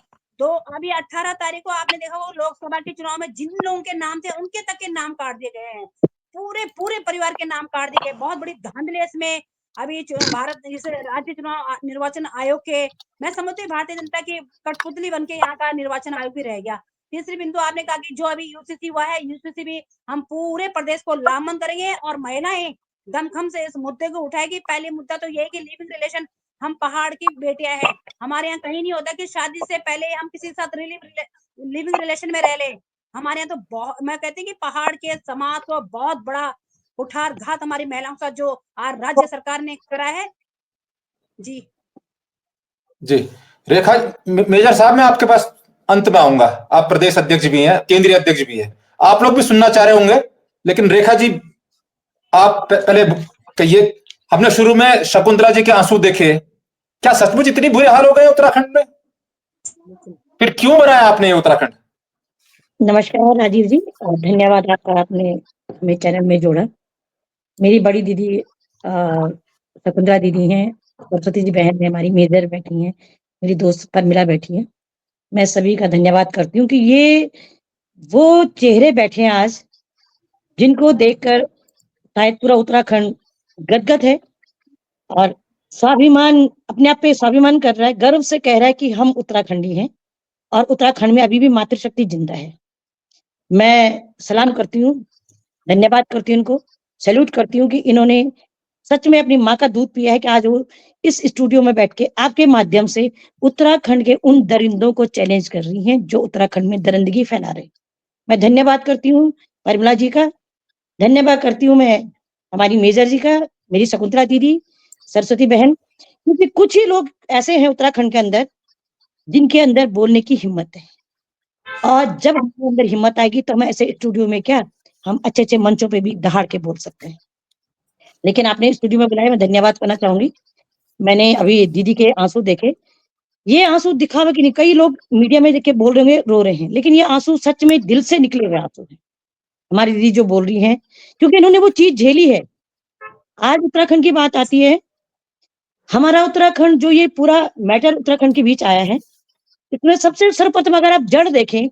Speaker 4: तो अभी 18 तारीख को आपने देखा वो लोकसभा के चुनाव में जिन लोगों के नाम थे उनके तक के नाम काट दिए गए हैं। पूरे पूरे परिवार के नाम काट दिए गए। बहुत बड़ी धांधली इसमें। अभी भारत इस राज्य चुनाव निर्वाचन आयोग के, मैं समझती हूँ भारतीय जनता की कठपुतली बन के यहाँ का निर्वाचन आयोग भी रह गया। तीसरी बिंदु, आपने कहा कि जो अभी यूसीसी हुआ है, यूसीसी भी हम पूरे प्रदेश को लामबंद करेंगे और महिलाएं दमखम से इस मुद्दे को उठाएगी। पहले मुद्दा तो यही कि लिविंग रिलेशन, हम पहाड़ की बेटियां हैं, हमारे यहाँ कहीं नहीं होता कि शादी से पहले हम किसी के साथ लिविंग रिलेशन में रह ले। हमारे यहाँ तो बहुत, मैं कहती हूँ कि पहाड़ के समाज को बहुत बड़ा कुठारघात हमारी महिलाओं का जो आज राज्य सरकार ने करा है। जी
Speaker 1: जी, रेखा मेजर साहब, मैं आपके पास अंत में आऊंगा। आप प्रदेश अध्यक्ष भी हैं, केंद्रीय अध्यक्ष भी हैं, आप लोग भी सुनना चाह रहे होंगे, लेकिन रेखा जी आप पहले कहिए। हमने शुरू में शकुंतला जी के आंसू देखे, क्या सचमुच इतनी बुरे हाल हो गए उत्तराखंड में? फिर क्यों बनाया आपने ये उत्तराखंड?
Speaker 5: नमस्कार राजीव जी, और धन्यवाद आपका, आपने हमें चैनल में जोड़ा। मेरी बड़ी दीदी शकुंतला दीदी हैं, सरस्वती जी बहन है, हमारी मेजर बैठी हैं, मेरी दोस्त परमिला बैठी है। मैं सभी का धन्यवाद करती हूँ कि ये वो चेहरे बैठे हैं आज, जिनको देखकर शायद पूरा उत्तराखंड गदगद है और स्वाभिमान, अपने आप पे स्वाभिमान कर रहा है, गर्व से कह रहा है कि हम उत्तराखंडी हैं और उत्तराखंड में अभी भी मातृशक्ति जिंदा है। मैं सलाम करती हूँ, धन्यवाद करती हूँ उनको, सैल्यूट करती हूँ कि इन्होंने सच में अपनी माँ का दूध पिया है कि आज वो इस स्टूडियो में बैठ के आपके माध्यम से उत्तराखंड के उन दरिंदों को चैलेंज कर रही हैं जो उत्तराखंड में दरिंदगी फैला रहे। मैं धन्यवाद करती हूँ परिमला जी का, धन्यवाद करती हूँ मैं हमारी मेजर जी का, मेरी शकुंतला दीदी, सरस्वती बहन, क्योंकि कुछ ही लोग ऐसे हैं उत्तराखंड के अंदर जिनके अंदर बोलने की हिम्मत है। और जब हमारे अंदर हिम्मत आएगी तो हम ऐसे स्टूडियो में क्या, हम अच्छे अच्छे मंचों पे भी दहाड़ के बोल सकते हैं। लेकिन आपने स्टूडियो में बुलाया, मैं धन्यवाद करना चाहूंगी। मैंने अभी दीदी के आंसू देखे, ये आंसू दिखावे कि नहीं, कई लोग मीडिया में देख के बोल रहे हैं रो रहे हैं, लेकिन ये आंसू सच में दिल से निकले हुए आंसू हैं। हमारी दीदी जो बोल रही हैं, क्योंकि इन्होंने वो चीज झेली है। आज उत्तराखंड की बात आती है, हमारा उत्तराखंड जो ये पूरा मैटर उत्तराखंड के बीच आया है, इसमें सबसे सर्वप्रथम अगर आप जड़ देखें,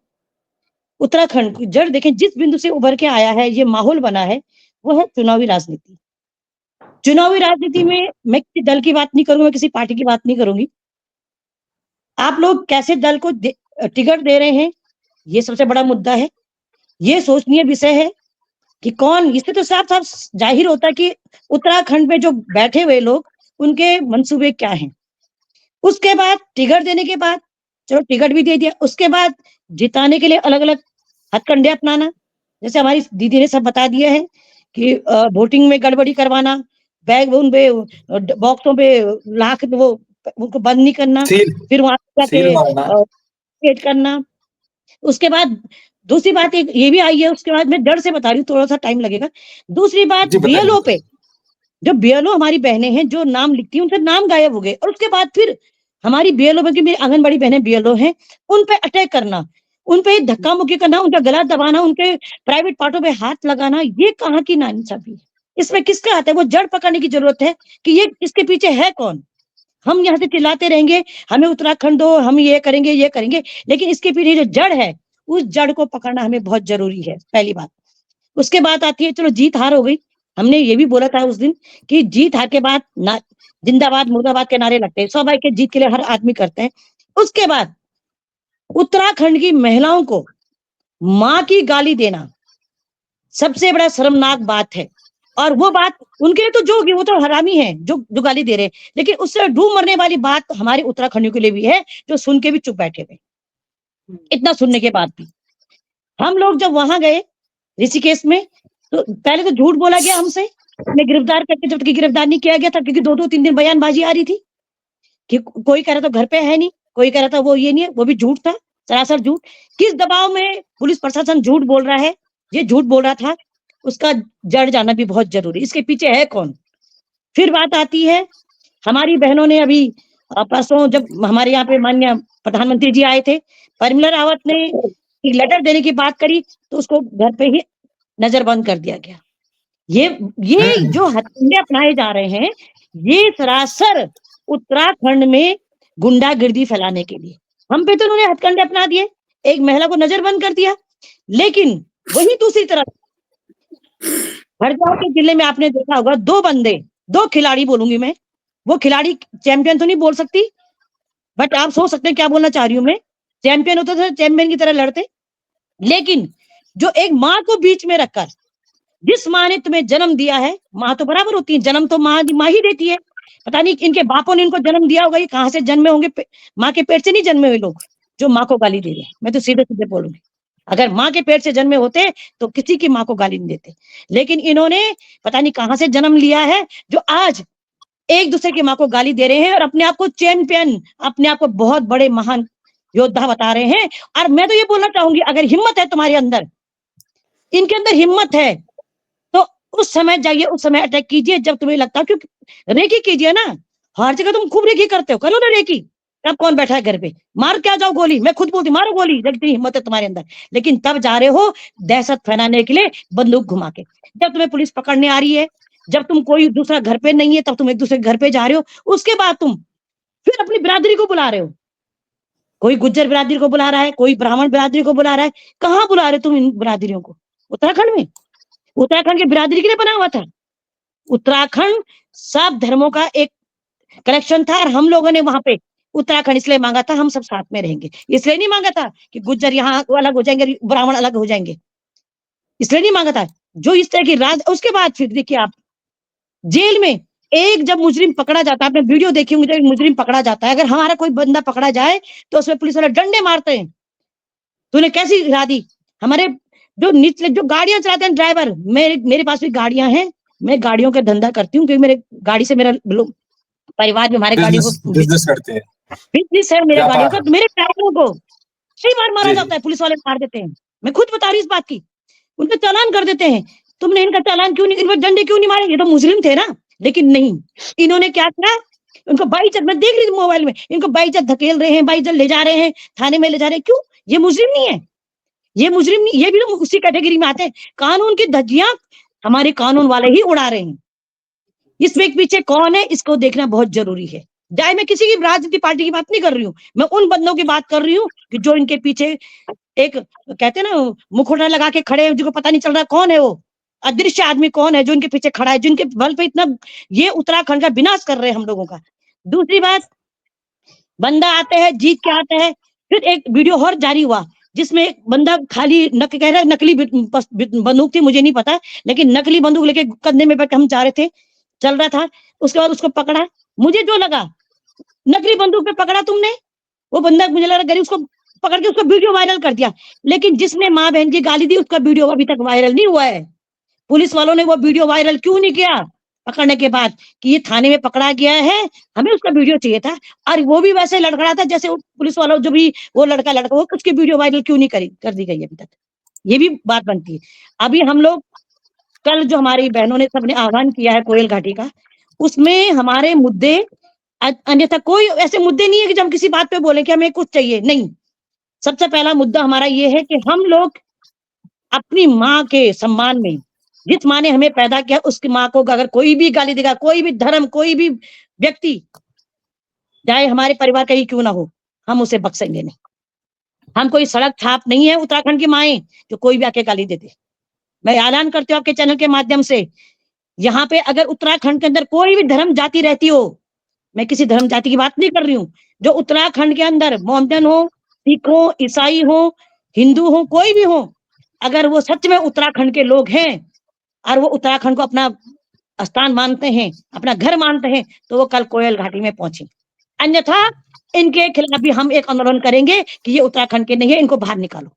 Speaker 5: उत्तराखंड की जड़ देखें, जिस बिंदु से उभर के आया है, ये माहौल बना है, वो है चुनावी राजनीति। चुनावी राजनीति में मैं किसी दल की बात नहीं करूंगी, मैं किसी पार्टी की बात नहीं करूंगी। आप लोग कैसे दल को टिकट दे रहे हैं, ये सबसे बड़ा मुद्दा है। ये सोचनीय विषय है कि कौन, इससे तो साफ साफ जाहिर होता है कि उत्तराखंड में जो बैठे हुए लोग, उनके मंसूबे क्या हैं। उसके बाद टिकट देने के बाद, चलो टिकट भी दे दिया, उसके बाद जिताने के लिए अलग अलग हथकंडे अपनाना, जैसे हमारी दीदी ने सब बता दिया है कि वोटिंग में गड़बड़ी करवाना, बैग उन पे बॉक्सों पे लाख वो उनको बंद नहीं करना, फिर वहां जाके करना। उसके बाद दूसरी बात एक ये भी आई है, उसके बाद मैं डर से बता रही हूँ, थोड़ा सा टाइम लगेगा। दूसरी बात, बीएलओ पे, जो बीएलओ हमारी बहनें हैं जो नाम लिखती हैं, उनसे नाम गायब हो गए, और उसके बाद फिर हमारी बीएलओ में, मेरी आंगनबाड़ी बहनें बीएलओ हैं, उन पे अटैक करना, उन पे धक्का मुक्की करना, उनका गला दबाना, उनके प्राइवेट पार्टों पे हाथ लगाना, ये कहाँ की नाइंसाफी है? इसमें किसका हाथ है? वो जड़ पकड़ने की जरूरत है कि ये इसके पीछे है कौन। हम यहाँ से चिल्लाते रहेंगे, हमें उत्तराखंड दो, हम ये करेंगे, लेकिन इसके पीछे जो जड़ है उस जड़ को पकड़ना हमें बहुत जरूरी है, पहली बात। उसके बाद आती है, चलो जीत हार हो गई, हमने ये भी बोला था उस दिन कि जीत हार के बाद ना जिंदाबाद मुर्दाबाद के नारे लगते हैं, स्वाभाविक है, जीत के लिए हर आदमी करते हैं। उसके बाद उत्तराखंड की महिलाओं को माँ की गाली देना सबसे बड़ा शर्मनाक बात है। और वो बात उनके लिए तो जो होगी, वो तो हरामी है जो गाली दे रहे हैं, लेकिन उससे डूब मरने वाली बात हमारे उत्तराखंडियों के लिए भी है, जो सुन के भी चुप बैठे हुए। इतना सुनने के बाद भी हम लोग जब वहां गए ऋषिकेश में, तो पहले तो झूठ बोला गया हमसे, हमें गिरफ्तार करके, जब तक गिरफ्तार नहीं किया गया था, क्योंकि 2-2 3 दिन बयानबाजी आ रही थी कि कोई कह रहा था घर पे है नहीं, कोई कह रहा था वो ये नहीं है, वो भी झूठ था, सरासर झूठ। किस दबाव में पुलिस प्रशासन झूठ बोल रहा है, ये झूठ बोल रहा था, उसका जड़ जाना भी बहुत जरूरी। इसके पीछे है कौन? फिर बात आती है, हमारी बहनों ने अभी परसों जब हमारे यहाँ पे माननीय प्रधानमंत्री जी आए थे, परिमला रावत ने एक लेटर देने की बात करी, तो उसको घर पे ही नजरबंद कर दिया गया। ये जो हथकंडे अपनाए जा रहे हैं, ये सरासर उत्तराखंड में गुंडागिर्दी फैलाने के लिए। हम पे तो उन्होंने हथकंडे अपना दिए, एक महिला को नजरबंद कर दिया, लेकिन वही दूसरी तरफ हरदा के जिले में आपने देखा होगा, 2 खिलाड़ी बोलूंगी मैं, वो खिलाड़ी चैंपियन तो नहीं बोल सकती, बट आप सोच सकते हैं क्या बोलना चाह रही हूँ मैं। चैंपियन होते तो चैंपियन की तरह लड़ते, लेकिन जो एक माँ को बीच में रखकर, जिस माँ ने तुम्हें जन्म दिया है, माँ तो बराबर होती है, जन्म तो माँ ही देती है। पता नहीं इनके बापों ने इनको जन्म दिया होगा, ये कहाँ से जन्मे होंगे, माँ के पेट से नहीं जन्मे हुए लोग जो माँ को गाली दे रहे हैं। मैं तो सीधे सीधे बोलूंगी, अगर माँ के पेट से जन्मे होते तो किसी की माँ को गाली नहीं देते, लेकिन इन्होंने पता नहीं कहाँ से जन्म लिया है, जो आज एक दूसरे की माँ को गाली दे रहे हैं और अपने आप को चैंपियन, अपने आप को बहुत बड़े महान योद्धा बता रहे हैं। और मैं तो ये बोलना चाहूंगी, अगर हिम्मत है तुम्हारे अंदर, इनके अंदर हिम्मत है, तो उस समय जाइए, उस समय अटैक कीजिए जब तुम्हें लगता है, क्योंकि रेकी कीजिए ना, हर जगह तुम खूब रेकी करते हो, करो ना रेकी। तब कौन बैठा है घर पे, मार क्या जाओ गोली, मैं खुद बोलती मारो गोली, जब इतनी हिम्मत है तुम्हारे अंदर, लेकिन तब जा रहे हो दहशत फैलाने के लिए बंदूक घुमा के। जब तुम्हें पुलिस पकड़ने आ रही है, जब तुम कोई दूसरा घर पे नहीं है, तब तुम एक दूसरे घर पे जा रहे हो, उसके बाद तुम फिर अपनी बिरादरी को बुला रहे हो, कोई गुज्जर बिरादरी को बुला रहा है, कोई ब्राह्मण बिरादरी को बुला रहा है। कहाँ बुला रहे तुम इन बिरादरियों को? उत्तराखंड में, उत्तराखंड की बिरादरी के लिए बना हुआ था। उत्तराखंड सब धर्मों का एक कलेक्शन था, और हम लोगों ने वहां पे उत्तराखंड इसलिए मांगा था, हम सब साथ में रहेंगे, इसलिए नहीं मांगा था कि गुज्जर यहाँ अलग हो जाएंगे, ब्राह्मण अलग हो जाएंगे, इसलिए नहीं मांगा था। जो इस तरह की राज, उसके बाद फिर देखिए आप, जेल में एक जब मुजरिम पकड़ा जाता है, आपने वीडियो देखी होंगी, जब मुजरिम पकड़ा जाता है, अगर हमारा कोई बंदा पकड़ा जाए तो उसमें पुलिस वाले डंडे मारते हैं। तूने कैसी हिला दी? हमारे जो निचले जो गाड़ियां चलाते हैं ड्राइवर, मेरे पास भी गाड़ियां हैं, मैं गाड़ियों का धंधा करती हूँ, क्योंकि मेरे गाड़ी से मेरा परिवार में हमारे गाड़ियों को
Speaker 1: बिजनेस करते हैं,
Speaker 5: बिजनेस है मेरे गाड़ियों का। मेरे ड्राइवरों को कई बार मारा
Speaker 1: जी,
Speaker 5: जाता है, पुलिस वाले मार देते हैं, मैं खुद बता रही इस बात की, उनका चालान कर देते हैं। तुमने इनका चालान क्यों नहीं, इन पर डंडे क्यों नहीं मारे? ये तो मुजरिम थे ना, लेकिन नहीं, इन्होंने क्या किया, उनको बाइज्जत, मैं देख रही थी मोबाइल में, इनको बाइज्जत धकेल रहे हैं, बाइज्जत ले जा रहे हैं, थाने में ले जा रहे हैं। क्यों? ये मुजरिम नहीं है, ये मुजरिम नहीं, ये भी तो उसी कैटेगरी में आते हैं। कानून की धज्जियां हमारे कानून वाले ही उड़ा रहे हैं। इसमें पीछे कौन है, इसको देखना बहुत जरूरी है। चाहे मैं किसी की राजनीतिक पार्टी की बात नहीं कर रही हूँ, मैं उन बंदों की बात कर रही हूँ कि जो इनके पीछे एक कहते हैं ना मुखौटा लगा के खड़े हैं, जिनको पता नहीं चल रहा कौन है, वो अदृश्य आदमी कौन है जो इनके पीछे खड़ा है, जिनके बल पे इतना ये उत्तराखंड का विनाश कर रहे हैं हम लोगों का। दूसरी बात, बंदा आते हैं, जीत के आते हैं, फिर एक वीडियो और जारी हुआ जिसमें एक बंदा खाली कह रहा है नकली बंदूक थी, मुझे नहीं पता, लेकिन नकली बंदूक लेके कंधे में बैठ हम जा रहे थे, चल रहा था, उसके बाद उसको पकड़ा। मुझे जो लगा, नकली बंदूक पे पकड़ा तुमने, वो बंदा मुझे लगा गरीब, उसको पकड़ के उसका वीडियो वायरल कर दिया, लेकिन जिसने माँ बहन की गाली दी उसका वीडियो अभी तक वायरल नहीं हुआ है। पुलिस वालों ने वो वीडियो वायरल क्यों नहीं किया पकड़ने के बाद, कि ये थाने में पकड़ा गया है, हमें उसका वीडियो चाहिए था, और वो भी वैसे लड़खड़ा था जैसे पुलिस वालों जो भी वो लड़का वो उसकी वीडियो वायरल क्यों नहीं कर दी गई अभी तक, ये भी बात बनती है। अभी हम लोग कल जो हमारी बहनों ने सबने आह्वान किया है कोयल घाटी का, उसमें हमारे मुद्दे, अन्यथा कोई ऐसे मुद्दे नहीं है कि जब हम किसी बात पे बोले कि हमें कुछ चाहिए, नहीं। सबसे पहला मुद्दा हमारा ये है कि हम लोग अपनी माँ के सम्मान में, जिस माँ ने हमें पैदा किया उसकी माँ को अगर कोई भी गाली देगा, कोई भी धर्म, कोई भी व्यक्ति, चाहे हमारे परिवार का ही क्यों ना हो, हम उसे बख्शेंगे नहीं। हम कोई सड़क छाप नहीं है उत्तराखंड की माएं जो कोई भी आके गाली दे दे। मैं ऐलान करती हूँ आपके चैनल के माध्यम से, यहाँ पे अगर उत्तराखंड के अंदर कोई भी धर्म जाति रहती हो, मैं किसी धर्म जाति की बात नहीं कर रही हूँ, जो उत्तराखंड के अंदर मोमडन हो, सिख हो, ईसाई हो, हिंदू हो, कोई भी हो, अगर वो सच में उत्तराखंड के लोग हैं और वो उत्तराखंड को अपना स्थान मानते हैं, अपना घर मानते हैं, तो वो कल कोयल घाटी में पहुंचे। अन्यथा इनके खिलाफ भी हम एक आंदोलन करेंगे कि ये उत्तराखंड के नहीं है, इनको बाहर निकालो।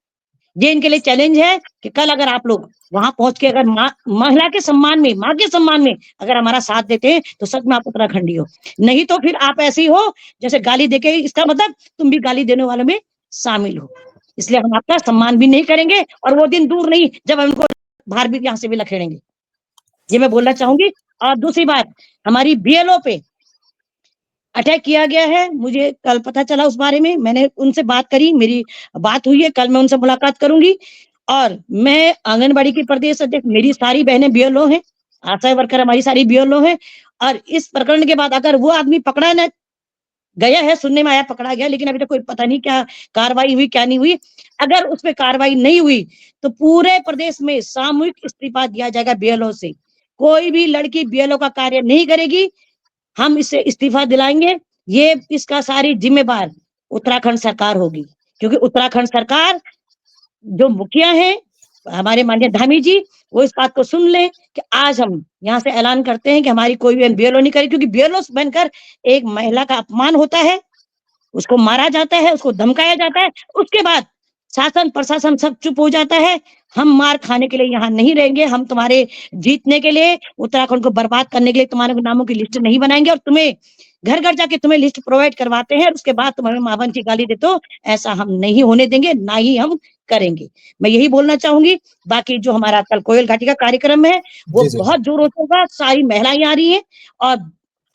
Speaker 5: ये इनके लिए चैलेंज है कि कल अगर आप लोग वहां पहुंच के अगर महिला के सम्मान में, माँ के सम्मान में अगर हमारा साथ देते हैं तो सच में आप उत्तराखंडी हो। नहीं तो फिर आप ऐसी हो जैसे गाली देके, इसका मतलब तुम भी गाली देने वालों में शामिल हो। इसलिए हम आपका सम्मान भी नहीं करेंगे और वो दिन दूर नहीं जब हम इनको बाहर भी यहाँ से भी लखेड़ेंगे। ये मैं बोलना चाहूंगी। और दूसरी बात, हमारी बीएलओ पे अटैक किया गया है, मुझे कल पता चला उस बारे में, मैंने उनसे बात करी, मेरी बात हुई है, कल मैं उनसे मुलाकात करूंगी। और मैं आंगनबाड़ी की प्रदेश अध्यक्ष, मेरी सारी बहनें बीएलओ हैं, आशा वर्कर हमारी सारी बीएलओ हैं। और इस प्रकरण के बाद अगर वो आदमी पकड़ा न गया है, सुनने में आया पकड़ा गया, लेकिन अभी तक कोई पता नहीं क्या कार्रवाई हुई क्या नहीं हुई। अगर उस पर कार्रवाई नहीं हुई तो पूरे प्रदेश में सामूहिक इस्तीफा दिया जाएगा बीएलओ से। कोई भी लड़की बीएलओ का कार्य नहीं करेगी, हम इससे इस्तीफा दिलाएंगे। ये इसका सारी जिम्मेदार उत्तराखंड सरकार होगी, क्योंकि उत्तराखंड सरकार जो मुखिया है हमारे माननीय धामी जी, वो इस बात को सुन लें कि आज हम यहाँ से ऐलान करते हैं कि हमारी कोई भी बीएलओ नहीं करेगी, क्योंकि बीएलओ बनकर एक महिला का अपमान होता है, उसको मारा जाता है, उसको धमकाया जाता है, उसके बाद शासन प्रशासन सब चुप हो जाता है। हम मार खाने के लिए यहाँ नहीं रहेंगे, हम तुम्हारे जीतने के लिए, उत्तराखंड को बर्बाद करने के लिए तुम्हारे नामों की लिस्ट नहीं बनाएंगे और तुम्हें घर घर जाके तुम्हें लिस्ट प्रोवाइड करवाते हैं, उसके बाद तुम्हें मावन की गाली देते हो, ऐसा हम नहीं होने देंगे, ना ही हम करेंगे। मैं यही बोलना चाहूंगी। बाकी जो हमारा कल कोयल घाटी का कार्यक्रम है वो
Speaker 1: जी, जी।
Speaker 5: बहुत जोरों से होगा, सारी महिलाएं आ रही हैं और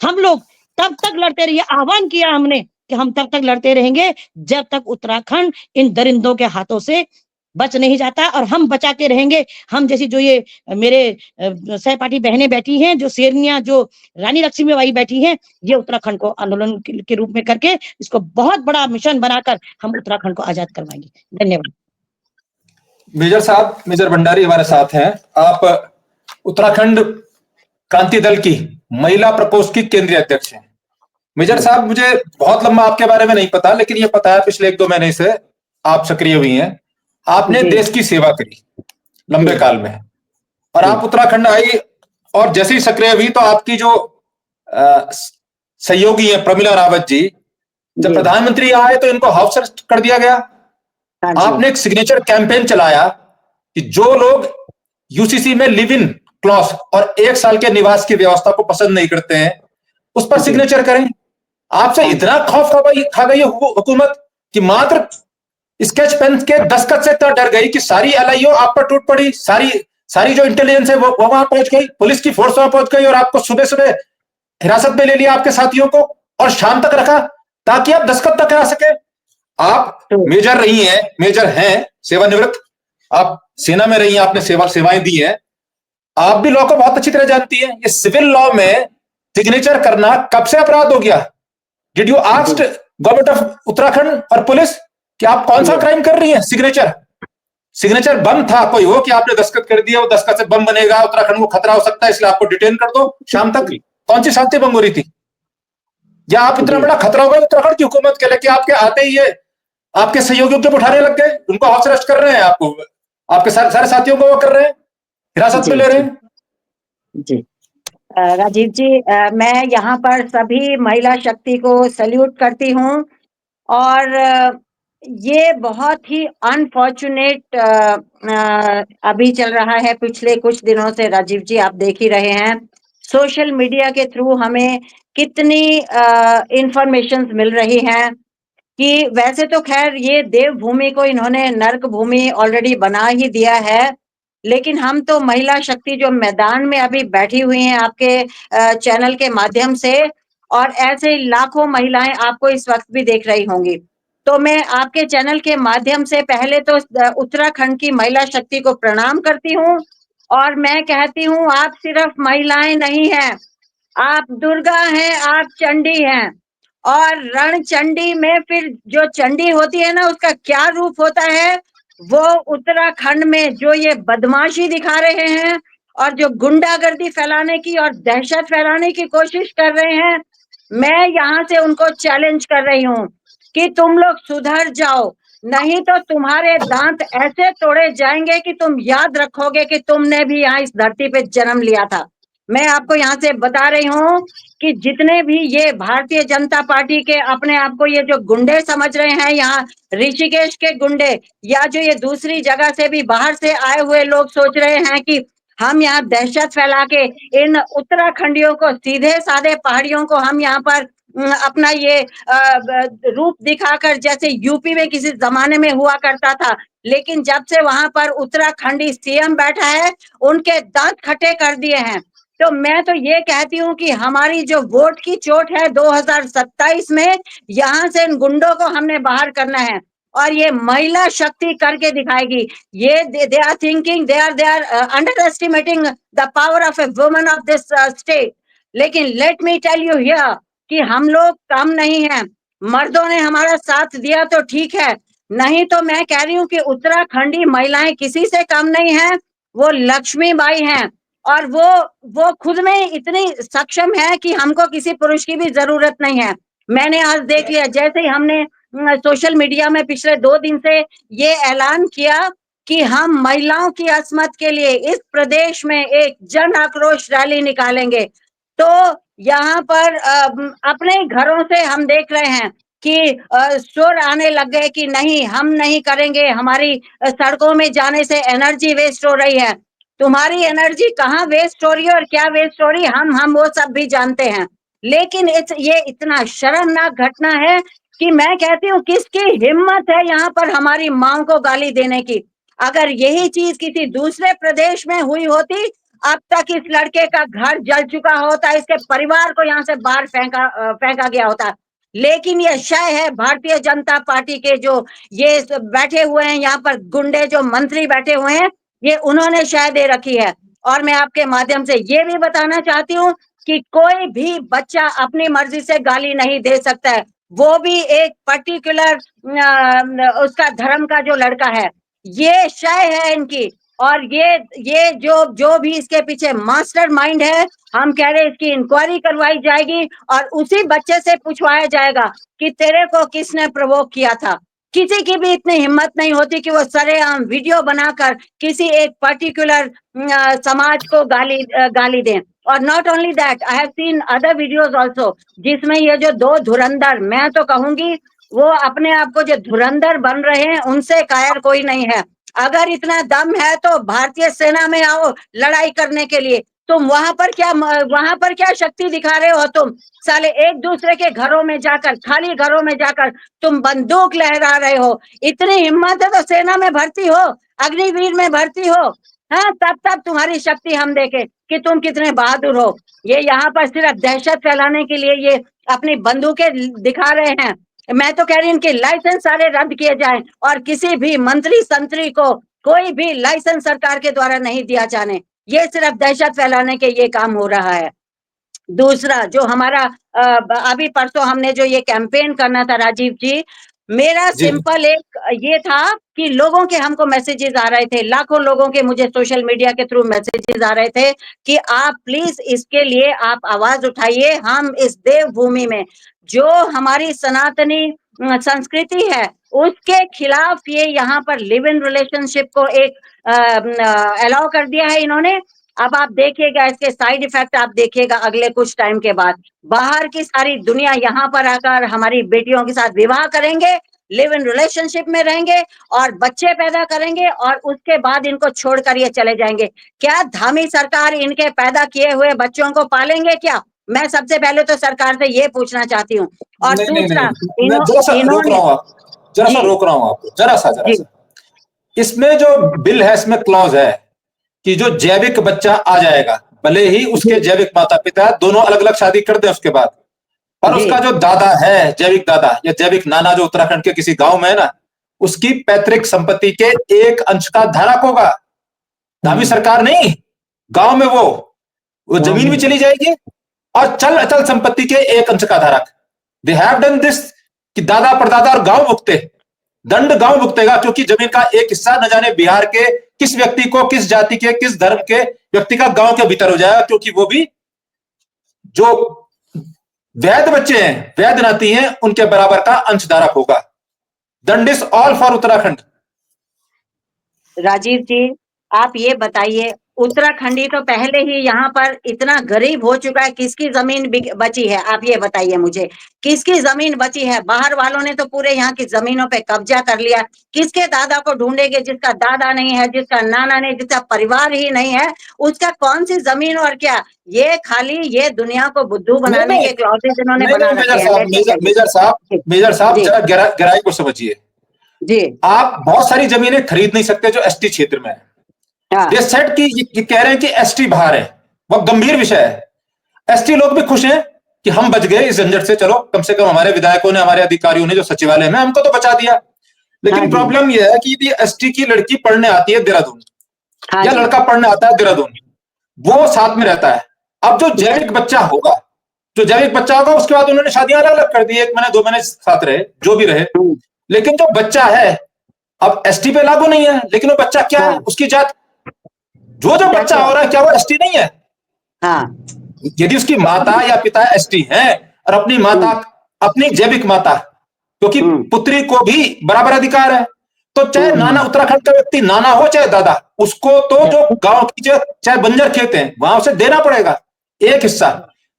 Speaker 5: हम लोग तब तक लड़ते रहिए। आह्वान किया हमने कि हम तब तक लड़ते रहेंगे जब तक उत्तराखंड इन दरिंदों के हाथों से बच नहीं जाता, और हम बचा के रहेंगे। हम जैसी जो ये मेरे सहपाठी बहनें बैठी हैं, जो शेरनियां, जो रानी लक्ष्मीबाई बैठी हैं, ये उत्तराखंड को आंदोलन के रूप में करके इसको बहुत बड़ा मिशन बनाकर हम उत्तराखंड को आजाद करवाएंगे। धन्यवाद।
Speaker 1: मेजर साहब, मेजर भंडारी हमारे साथ हैं। आप उत्तराखंड क्रांति दल की महिला प्रकोष्ठ की केंद्रीय अध्यक्ष हैं। मेजर साहब, मुझे बहुत लंबा आपके बारे में नहीं पता, लेकिन ये पता है पिछले 1-2 महीने से आप सक्रिय हुई हैं। आपने देश की सेवा करी लंबे काल में, और आप उत्तराखंड आई और जैसे ही सक्रिय हुई तो आपकी जो सहयोगी है प्रमिला रावत जी, जब प्रधानमंत्री आए तो इनको हाउस अरेस्ट कर दिया गया। आपने एक सिग्नेचर कैंपेन चलाया कि जो लोग यूसीसी में लिव इन क्लॉज और 1 साल के निवास की व्यवस्था को पसंद नहीं करते हैं, उस पर सिग्नेचर करें। आपसे इतना खौफ खा गई हुकूमत कि मात्र स्केच पेन के दस्तखत से इतना डर गई कि सारी एलआईओ आप पर टूट पड़ी, सारी जो इंटेलिजेंस है वो वहां पहुंच गई, पुलिस की फोर्स वहां पहुंच गई और आपको सुबह सुबह हिरासत में ले लिया, आपके साथियों को, और शाम तक रखा ताकि आप दस्तखत तक करा सके। आप मेजर रही हैं, मेजर हैं सेवानिवृत्त, आप सेना में रही हैं, आपने सेवाएं दी हैं, आप भी लॉ को बहुत अच्छी तरह जानती हैं। ये सिविल लॉ में सिग्नेचर करना कब से अपराध हो गया? Did you asked government of Uttarakhand और पुलिस कि आप कौन सा क्राइम कर रही हैं? सिग्नेचर बम था कोई हो कि आपने दस्तखत कर दिया, वो दस्तखत से बम बनेगा, उत्तराखंड को खतरा हो सकता है इसलिए आपको डिटेन कर दो शाम तक? कौन सी शांति भंग हो रही थी? या आप इतना बड़ा खतरा हो गया उत्तराखंड की हुकूमत के लिए कि आपके आते ही ये आपके सहयोगियों को उठाने लग गए, उनको हाउस अरेस्ट कर रहे हैं, आपको, आपके सारे साथियों को वो कर रहे हैं, हिरासत में ले रहे हैं?
Speaker 6: जी राजीव जी, मैं यहाँ पर सभी महिला शक्ति को सल्यूट करती हूँ और ये बहुत ही अनफॉर्चुनेट अभी चल रहा है पिछले कुछ दिनों से। राजीव जी, आप देख ही रहे हैं सोशल मीडिया के थ्रू हमें कितनी इंफॉर्मेशंस मिल रही हैं कि वैसे तो खैर ये देवभूमि को इन्होंने नर्क भूमि ऑलरेडी बना ही दिया है, लेकिन हम तो महिला शक्ति जो मैदान में अभी बैठी हुई हैं आपके चैनल के माध्यम से, और ऐसे लाखों महिलाएं आपको इस वक्त भी देख रही होंगी, तो मैं आपके चैनल के माध्यम से पहले तो उत्तराखंड की महिला शक्ति को प्रणाम करती हूँ और मैं कहती हूँ आप सिर्फ महिलाएं नहीं हैं, आप दुर्गा हैं, आप चंडी हैं, और रणचंडी में फिर जो चंडी होती है ना, उसका क्या रूप होता है, वो उत्तराखंड में जो ये बदमाशी दिखा रहे हैं और जो गुंडागर्दी फैलाने की और दहशत फैलाने की कोशिश कर रहे हैं, मैं यहाँ से उनको चैलेंज कर रही हूँ कि तुम लोग सुधर जाओ, नहीं तो तुम्हारे दांत ऐसे तोड़े जाएंगे कि तुम याद रखोगे कि तुमने भी यहाँ इस धरती पे जन्म लिया था। मैं आपको यहाँ से बता रही हूँ कि जितने भी ये भारतीय जनता पार्टी के अपने आप को ये जो गुंडे समझ रहे हैं, यहाँ ऋषिकेश के गुंडे या जो ये दूसरी जगह से भी बाहर से आए हुए लोग सोच रहे हैं कि हम यहाँ दहशत फैला के इन उत्तराखंडियों को, सीधे साधे पहाड़ियों को हम यहाँ पर अपना ये रूप दिखाकर, जैसे यूपी में किसी जमाने में हुआ करता था, लेकिन जब से वहां पर उत्तराखंडी सीएम बैठा है, उनके दांत खट्टे कर दिए हैं। तो मैं तो ये कहती हूँ कि हमारी जो वोट की चोट है 2027 में, यहाँ से इन गुंडों को हमने बाहर करना है और ये महिला शक्ति करके दिखाएगी। ये they are thinking, they are underestimating the power of a woman of this state. लेकिन let me tell you here कि हम लोग कम नहीं हैं। मर्दों ने हमारा साथ दिया तो ठीक है, नहीं तो मैं कह रही हूँ कि उत्तराखंडी महिलाएं किसी से कम नहीं है। वो लक्ष्मीबाई हैं और वो खुद में इतनी सक्षम है कि हमको किसी पुरुष की भी जरूरत नहीं है। मैंने आज देख लिया, जैसे ही हमने सोशल मीडिया में पिछले 2 दिन से ये ऐलान किया कि हम महिलाओं की अस्मत के लिए इस प्रदेश में एक जन आक्रोश रैली निकालेंगे, तो यहाँ पर अपने घरों से हम देख रहे हैं कि शोर आने लग गए कि नहीं, हम नहीं करेंगे, हमारी सड़कों में जाने से एनर्जी वेस्ट हो रही है। तुम्हारी एनर्जी कहाँ वेस्ट हो रही है और क्या वेस्ट हो रही है, हम वो सब भी जानते हैं। लेकिन ये इतना शर्मनाक घटना है कि मैं कहती हूँ किसकी हिम्मत है यहाँ पर हमारी माँ को गाली देने की। अगर यही चीज किसी दूसरे प्रदेश में हुई होती, अब तक इस लड़के का घर जल चुका होता, इसके परिवार को यहाँ से बाहर फेंका गया होता। लेकिन ये शय है भारतीय जनता पार्टी के जो ये बैठे हुए हैं यहाँ पर गुंडे, जो मंत्री बैठे हुए हैं, ये उन्होंने शय दे रखी है। और मैं आपके माध्यम से ये भी बताना चाहती हूँ कि कोई भी बच्चा अपनी मर्जी से गाली नहीं दे सकता है, वो भी एक पर्टिकुलर उसका धर्म का जो लड़का है। ये शय है इनकी, और ये जो भी इसके पीछे मास्टर माइंड है, हम कह रहे हैं इसकी इंक्वायरी करवाई जाएगी और उसी बच्चे से पूछवाया जाएगा कि तेरे को किसने प्रोवोक किया था। किसी की भी इतनी हिम्मत नहीं होती कि वो सरेआम वीडियो बनाकर किसी एक पर्टिकुलर समाज को गाली दें। और not only that, I have seen other videos also, जिसमें ये जो 2 धुरंधर, मैं तो कहूंगी वो अपने आप को जो धुरंधर बन रहे हैं, उनसे कायर कोई नहीं है। अगर इतना दम है तो भारतीय सेना में आओ लड़ाई करने के लिए। तुम वहां पर क्या शक्ति दिखा रहे हो? तुम साले एक दूसरे के घरों में जाकर, खाली घरों में जाकर तुम बंदूक लहरा रहे हो। इतनी हिम्मत है तो सेना में भर्ती हो, अग्निवीर में भर्ती हो। हाँ, तब तुम्हारी शक्ति हम देखें कि तुम कितने बहादुर हो। ये यहाँ पर सिर्फ दहशत फैलाने के लिए ये अपनी बंदूकें दिखा रहे हैं। मैं तो कह रही हूँ इनके लाइसेंस सारे रद्द किए जाएं और किसी भी मंत्री संतरी को कोई भी लाइसेंस सरकार के द्वारा नहीं दिया जाने। ये सिर्फ दहशत फैलाने के ये काम हो रहा है। दूसरा, जो हमारा अभी परसों हमने जो ये कैंपेन करना था राजीव जी, मेरा
Speaker 1: जी
Speaker 6: सिंपल एक ये था कि लोगों के हमको मैसेजेस आ रहे थे, लाखों लोगों के मुझे सोशल मीडिया के थ्रू मैसेजेस आ रहे थे कि आप प्लीज इसके लिए आप आवाज उठाइए। हम इस देवभूमि में जो हमारी सनातनी संस्कृति है उसके खिलाफ ये यहाँ पर लिव इन रिलेशनशिप को एक अलाउ कर दिया है इन्होंने। अब आप देखिएगा इसके साइड इफेक्ट, आप देखिएगा अगले कुछ टाइम के बाद बाहर की सारी दुनिया यहाँ पर आकर हमारी बेटियों के साथ विवाह करेंगे, लिव इन रिलेशनशिप में रहेंगे और बच्चे पैदा करेंगे और उसके बाद इनको छोड़कर ये चले जाएंगे। क्या धामी सरकार इनके पैदा किए हुए बच्चों को पालेंगे क्या? मैं सबसे पहले तो सरकार से ये पूछना चाहती हूँ। और
Speaker 1: नहीं नहीं
Speaker 6: दूसरा,
Speaker 1: नहीं, मैं जरा सा रोक
Speaker 6: इन्होंने
Speaker 1: रहा हूँ आप, जरा सा
Speaker 6: जी
Speaker 1: रोक रहा हूँ आपको, जरा सा
Speaker 6: जी
Speaker 1: इसमें जो बिल है इसमें क्लॉज है कि जो जैविक बच्चा आ जाएगा, भले ही उसके जैविक माता पिता दोनों अलग अलग शादी कर दें उसके बाद, पर
Speaker 6: जी
Speaker 1: उसका जो दादा है, जैविक दादा या जैविक नाना, जो उत्तराखंड के किसी गांव में है ना, उसकी पैतृक संपत्ति के 1 अंश का धारक होगा। धामी सरकार नहीं, गांव में वो जमीन भी चली जाएगी और चल अचल संपत्ति के 1 अंश का धारक। दे हैव डन दिस कि दादा परदादा और गांव भुगते, दंड गांव भुगतेगा, क्योंकि जमीन का एक हिस्सा न जाने बिहार के किस व्यक्ति को, किस जाति के, किस धर्म के व्यक्ति का गांव के भीतर हो जाएगा, क्योंकि वो भी जो वैध बच्चे हैं, वैध नाती हैं, उनके बराबर का अंशधारक होगा। दंड is all for Uttarakhand.
Speaker 6: Rajiv ji, आप ये बताइए, उत्तराखंडी तो पहले ही यहाँ पर इतना गरीब हो चुका है, किसकी जमीन बची है? आप ये बताइए मुझे, किसकी जमीन बची है? बाहर वालों ने तो पूरे यहाँ की जमीनों पे कब्जा कर लिया। किसके दादा को ढूंढेंगे? जिसका दादा नहीं है, जिसका नाना नहीं, जिसका परिवार ही नहीं है, उसका कौन सी जमीन और क्या? ये खाली ये दुनिया को बुद्धू बनाने के क्लॉसेस इन्होंने बना रखे हैं।
Speaker 1: मेजर साहब जरा गहराई को समझिए
Speaker 6: जी।
Speaker 1: आप बहुत सारी जमीनें खरीद नहीं सकते जो एसटी क्षेत्र में है। ये सेट की ये कह रहे हैं कि एसटी बाहर है, वह गंभीर विषय है। एसटी लोग भी खुश हैं कि हम बच गए इस झंझट से, चलो कम से कम हमारे विधायकों ने, हमारे अधिकारियों ने जो सचिवालय में हमको तो बचा दिया। लेकिन प्रॉब्लम यह है कि यदि एसटी की लड़की पढ़ने आती है देहरादून, या लड़का पढ़ने आता है देहरादून, वो साथ में रहता है। अब जो जैविक बच्चा होगा, उसके बाद उन्होंने शादियां अलग अलग कर दी, 1 महीने 2 महीने साथ रहे, जो भी रहे, लेकिन जो बच्चा है अब एसटी पे लागू नहीं है। लेकिन वो बच्चा क्या है, उसकी जात, जो बच्चा हो रहा है, क्या वो एसटी नहीं है? यदि उसकी माता या पिता एसटी हैं और अपनी माता, अपनी जैविक माता, क्योंकि पुत्री को भी बराबर अधिकार है, तो चाहे नाना, उत्तराखंड का व्यक्ति नाना हो चाहे दादा, उसको तो जो गांव की चाहे बंजर खेत हैं वहां उसे देना पड़ेगा एक हिस्सा।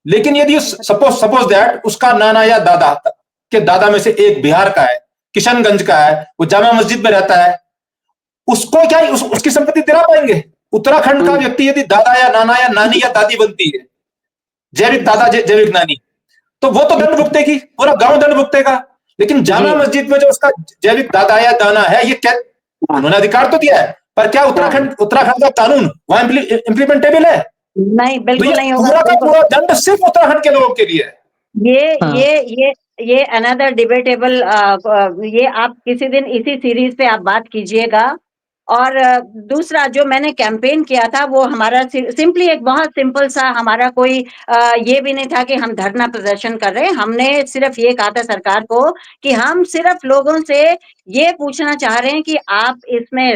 Speaker 1: लेकिन यदि सपोज दैट उसका नाना या दादा के दादा में से एक बिहार का है, किशनगंज का है, वो जामा मस्जिद में रहता है, उसको क्या उसकी संपत्ति दिला पाएंगे? उत्तराखंड का व्यक्ति यदि दादा या नाना या नानी या दादी बनती है, जैविक दादा जैविक नानी, तो वो तो दंड भुगतेगी, पूरा गांव दंड भुगतेगा। लेकिन जामा मस्जिद में जो उसका जैविक दादा या दाना है, ये क्या, उन्होंने अधिकार तो दिया है, पर क्या उत्तराखंड का कानून वहां इंप्लीमेंटेबल है?
Speaker 6: नहीं, बिल्कुल नहीं होगा।
Speaker 1: पूरा का पूरा दंड सिर्फ उत्तराखंड के लोगों के लिए है।
Speaker 6: ये अनदर डिबेटेबल, ये आप किसी दिन इसी सीरीज पे आप बात कीजिएगा। और दूसरा जो मैंने कैंपेन किया था, वो हमारा सिंपली एक बहुत सिंपल सा, हमारा कोई ये भी नहीं था कि हम धरना प्रदर्शन कर रहे हैं। हमने सिर्फ ये कहा था सरकार को कि हम सिर्फ लोगों से ये पूछना चाह रहे हैं कि आप इसमें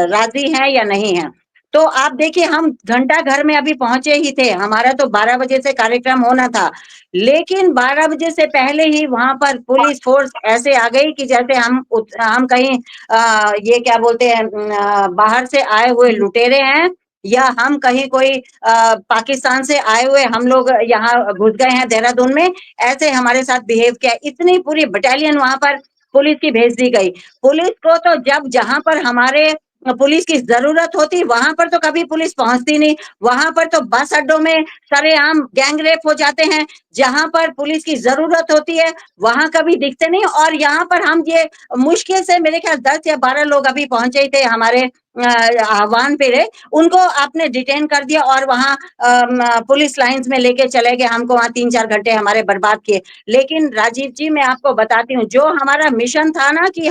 Speaker 6: राजी हैं या नहीं हैं। तो आप देखिए, हम घंटा घर में अभी पहुंचे ही थे, हमारा तो 12 बजे से कार्यक्रम होना था, लेकिन 12 बजे से पहले ही वहां पर पुलिस फोर्स ऐसे आ गई कि जैसे हम कहीं ये क्या बोलते हैं, बाहर से आए हुए लुटेरे हैं, या हम कहीं कोई पाकिस्तान से आए हुए हम लोग यहाँ घुस गए हैं देहरादून में, ऐसे हमारे साथ बिहेव किया। इतनी पूरी बटालियन वहां पर पुलिस की भेज दी गई। पुलिस को तो जब जहां पर हमारे पुलिस की जरूरत होती, वहां पर तो कभी पुलिस पहुंचती नहीं। वहां पर तो बस अड्डों में सरेआम गैंग रेप हो जाते हैं। जहां पर पुलिस की जरूरत होती है वहां कभी दिखते नहीं। और यहाँ पर हम ये मुश्किल से मेरे ख्याल 10 या 12 लोग अभी पहुंचे ही थे, हमारे आह्वान पे रहे, उनको आपने डिटेन कर दिया और वहां पुलिस लाइंस में लेके चले गए। हमको वहां 3-4 घंटे हमारे बर्बाद किए। लेकिन राजीव जी, मैं आपको बताती हूँ, जो हमारा मिशन था ना कि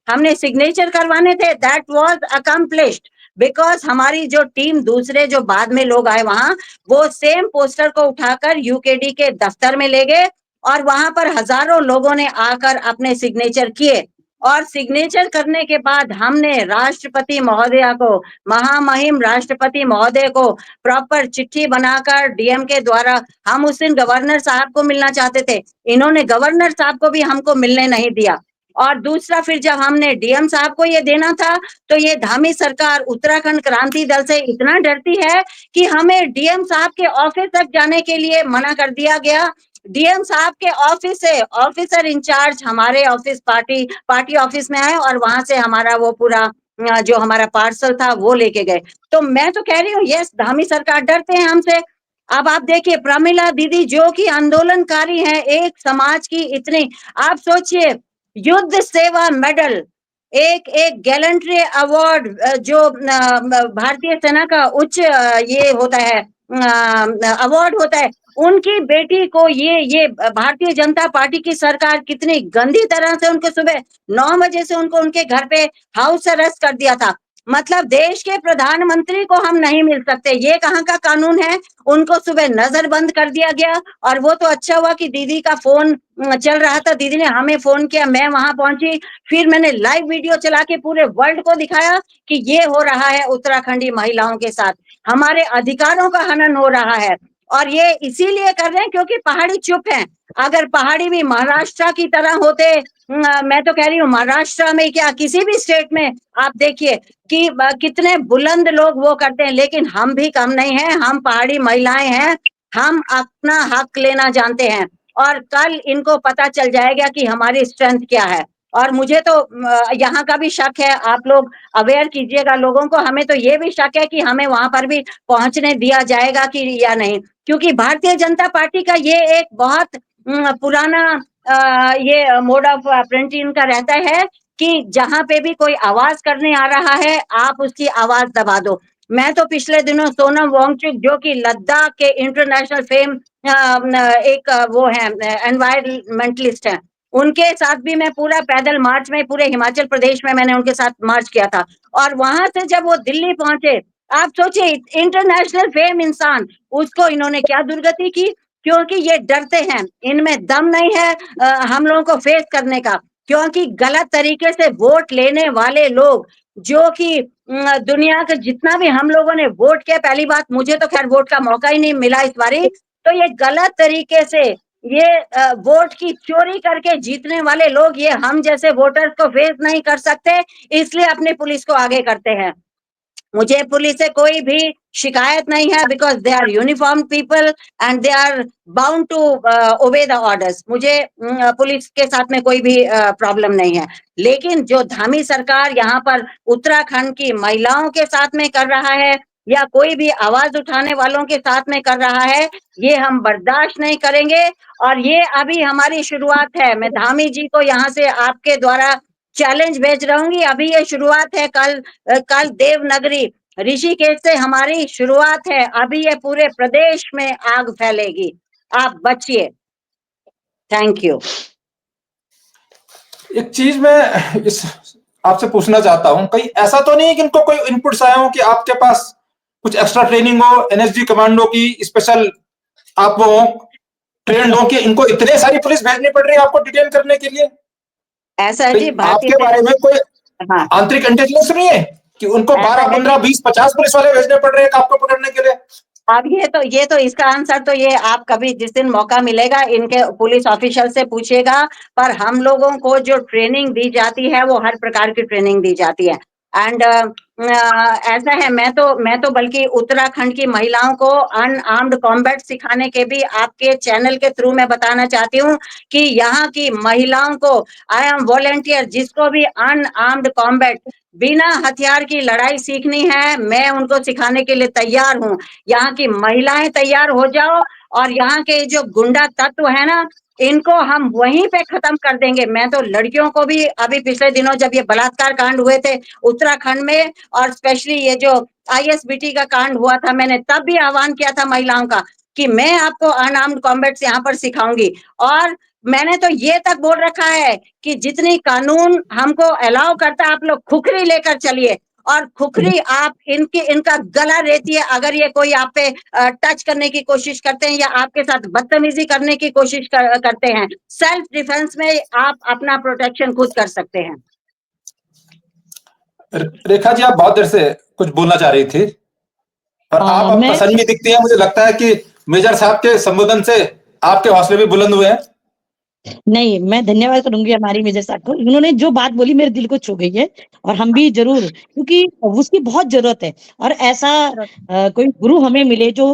Speaker 6: हमने सिग्नेचर करवाने थे, दैट वाज अकम्प्लिश्ड। बिकॉज हमारी जो टीम, दूसरे जो बाद में लोग आए वहां, वो सेम पोस्टर को उठाकर यूकेडी के दफ्तर में ले गए और वहां पर हजारों लोगों ने आकर अपने सिग्नेचर किए। और सिग्नेचर करने के बाद हमने राष्ट्रपति महोदया को, महामहिम राष्ट्रपति महोदय को प्रॉपर चिट्ठी बनाकर डीएम के द्वारा, हम उस दिन गवर्नर साहब को मिलना चाहते थे, इन्होंने गवर्नर साहब को भी हमको मिलने नहीं दिया। और दूसरा, फिर जब हमने डीएम साहब को ये देना था, तो ये धामी सरकार उत्तराखंड क्रांति दल से इतना डरती है कि हमें डीएम साहब के ऑफिस तक जाने के लिए मना कर दिया गया। डीएम साहब के ऑफिस से ऑफिसर इंचार्ज हमारे ऑफिस, पार्टी ऑफिस में आए और वहां से हमारा वो पूरा जो हमारा पार्सल था वो लेके गए। तो मैं तो कह रही हूँ, यस, धामी सरकार डरते हैं हमसे। अब आप देखिए, प्रमिला दीदी जो कि आंदोलनकारी हैं, एक समाज की इतनी, आप सोचिए, युद्ध सेवा मेडल, एक गैलेंट्री अवार्ड, जो भारतीय सेना का उच्च ये होता है, अवार्ड होता है, उनकी बेटी को ये भारतीय जनता पार्टी की सरकार कितनी गंदी तरह से उनको सुबह 9 बजे से उनको उनके घर पे हाउस अरेस्ट कर दिया था। मतलब देश के प्रधानमंत्री को हम नहीं मिल सकते, ये कहाँ का कानून है? उनको सुबह नजरबंद कर दिया गया। और वो तो अच्छा हुआ कि दीदी का फोन चल रहा था, दीदी ने हमें फोन किया, मैं वहां पहुंची, फिर मैंने लाइव वीडियो चला के पूरे वर्ल्ड को दिखाया कि ये हो रहा है उत्तराखंडी महिलाओं के साथ, हमारे अधिकारों का हनन हो रहा है। और ये इसीलिए कर रहे हैं क्योंकि पहाड़ी चुप हैं। अगर पहाड़ी भी महाराष्ट्र की तरह होते, मैं तो कह रही हूँ महाराष्ट्र में क्या किसी भी स्टेट में आप देखिए कि कितने बुलंद लोग वो करते हैं, लेकिन हम भी कम नहीं हैं, हम पहाड़ी महिलाएं हैं, हम अपना हक लेना जानते हैं। और कल इनको पता चल जाएगा कि हमारी स्ट्रेंथ क्या है। और मुझे तो यहाँ का भी शक है, आप लोग अवेयर कीजिएगा लोगों को, हमें तो ये भी शक है कि हमें वहां पर भी पहुंचने दिया जाएगा कि या नहीं, क्योंकि भारतीय जनता पार्टी का ये एक बहुत पुराना ये मोड ऑफ प्रिंट इनका रहता है कि जहां पे भी कोई आवाज करने आ रहा है आप उसकी आवाज दबा दो। मैं तो पिछले दिनों सोनम वांगचुक जो कि लद्दाख के इंटरनेशनल फेम एक वो है एनवायरमेंटलिस्ट है, उनके साथ भी मैं पूरा पैदल मार्च में पूरे हिमाचल प्रदेश में मैंने उनके साथ मार्च किया था। और वहां से जब वो दिल्ली पहुंचे, आप सोचिए इंटरनेशनल फेम इंसान, उसको इन्होंने क्या दुर्गति की, क्योंकि ये डरते हैं, इनमें दम नहीं है हम लोगों को फेस करने का। क्योंकि गलत तरीके से वोट लेने वाले लोग जो कि दुनिया का जितना भी हम लोगों ने वोट किया, पहली बात मुझे तो खैर वोट का मौका ही नहीं मिला इस बारी, तो ये गलत तरीके से ये वोट की चोरी करके जीतने वाले लोग ये हम जैसे वोटर्स को फेस नहीं कर सकते, इसलिए अपने पुलिस को आगे करते हैं। मुझे पुलिस से कोई भी शिकायत नहीं है, because they are uniform people and they are bound to obey the orders. मुझे पुलिस के साथ में कोई भी प्रॉब्लम नहीं है, लेकिन जो धामी सरकार यहाँ पर उत्तराखंड की महिलाओं के साथ में कर रहा है या कोई भी आवाज उठाने वालों के साथ में कर रहा है, ये हम बर्दाश्त नहीं करेंगे। और ये अभी हमारी शुरुआत है। मैं धामी जी को यहाँ से आपके द्वारा चैलेंज भेज रहूंगी, अभी ये शुरुआत है। कल देवनगरी ऋषिकेश से हमारी शुरुआत है, अभी ये पूरे प्रदेश में आग फैलेगी, आप बचिए। Thank you.
Speaker 1: एक चीज मैं इस आपसे पूछना चाहता हूं, कहीं ऐसा तो नहीं है कि इनको कोई इनपुट्स आए हो कि आपके पास कुछ एक्स्ट्रा ट्रेनिंग हो, एनएसजी कमांडो की स्पेशल आप वो ट्रेंड हो कि इनको इतने सारी पुलिस भेजनी पड़ रही है आपको डिटेन करने के लिए?
Speaker 6: ऐसा है जी,
Speaker 1: आपके बारे में कोई
Speaker 6: हाँ,
Speaker 1: आंतरिक इंटेलिजेंस नहीं है कि उनको 12, 15, 20, 50 पुलिस वाले भेजने पड़ रहे हैं आपको पकड़ने के लिए?
Speaker 6: अब ये तो इसका आंसर तो ये आप कभी जिस दिन मौका मिलेगा इनके पुलिस ऑफिशियल से पूछिएगा। पर हम लोगों को जो ट्रेनिंग दी जाती है वो हर प्रकार की ट्रेनिंग दी जाती है। एंड ऐसा है, मैं तो बल्कि उत्तराखंड की महिलाओं को अनआर्म्ड कॉम्बैट सिखाने के भी आपके चैनल के थ्रू मैं बताना चाहती हूँ कि यहाँ की महिलाओं को आई एम वॉलेंटियर, जिसको भी अनआर्म्ड कॉम्बैट बिना हथियार की लड़ाई सीखनी है, मैं उनको सिखाने के लिए तैयार हूँ। यहाँ की महिलाएं तैयार हो जाओ, और यहाँ के जो गुंडा तत्व है ना, इनको हम वहीं पे खत्म कर देंगे। मैं तो लड़कियों को भी अभी पिछले दिनों जब ये बलात्कार कांड हुए थे उत्तराखंड में, और स्पेशली ये जो ISBT का कांड हुआ था, मैंने तब भी आह्वान किया था महिलाओं का कि मैं आपको अनआर्म्ड कॉम्बैट्स यहाँ पर सिखाऊंगी। और मैंने तो ये तक बोल रखा है कि जितनी कानून हमको अलाउ करता है, आप लोग खुखरी लेकर चलिए, और खुखरी आप इनका गला रेती है अगर ये कोई आप पे टच करने की कोशिश करते हैं या आपके साथ बदतमीजी करने की कोशिश करते हैं। सेल्फ डिफेंस में आप अपना प्रोटेक्शन खुद कर सकते हैं।
Speaker 1: रेखा जी, आप बहुत देर से कुछ बोलना चाह रही थी, पर आप अब प्रसन्न भी दिखती हैं। मुझे लगता है कि मेजर साहब के संबोधन से आपके हौसले भी बुलंद हुए हैं।
Speaker 5: नहीं, मैं धन्यवाद करूंगी हमारी मेजर साहब को, उन्होंने जो बात बोली मेरे दिल को छू गई है, और हम भी जरूर, क्योंकि उसकी बहुत जरूरत है। और ऐसा कोई गुरु हमें मिले जो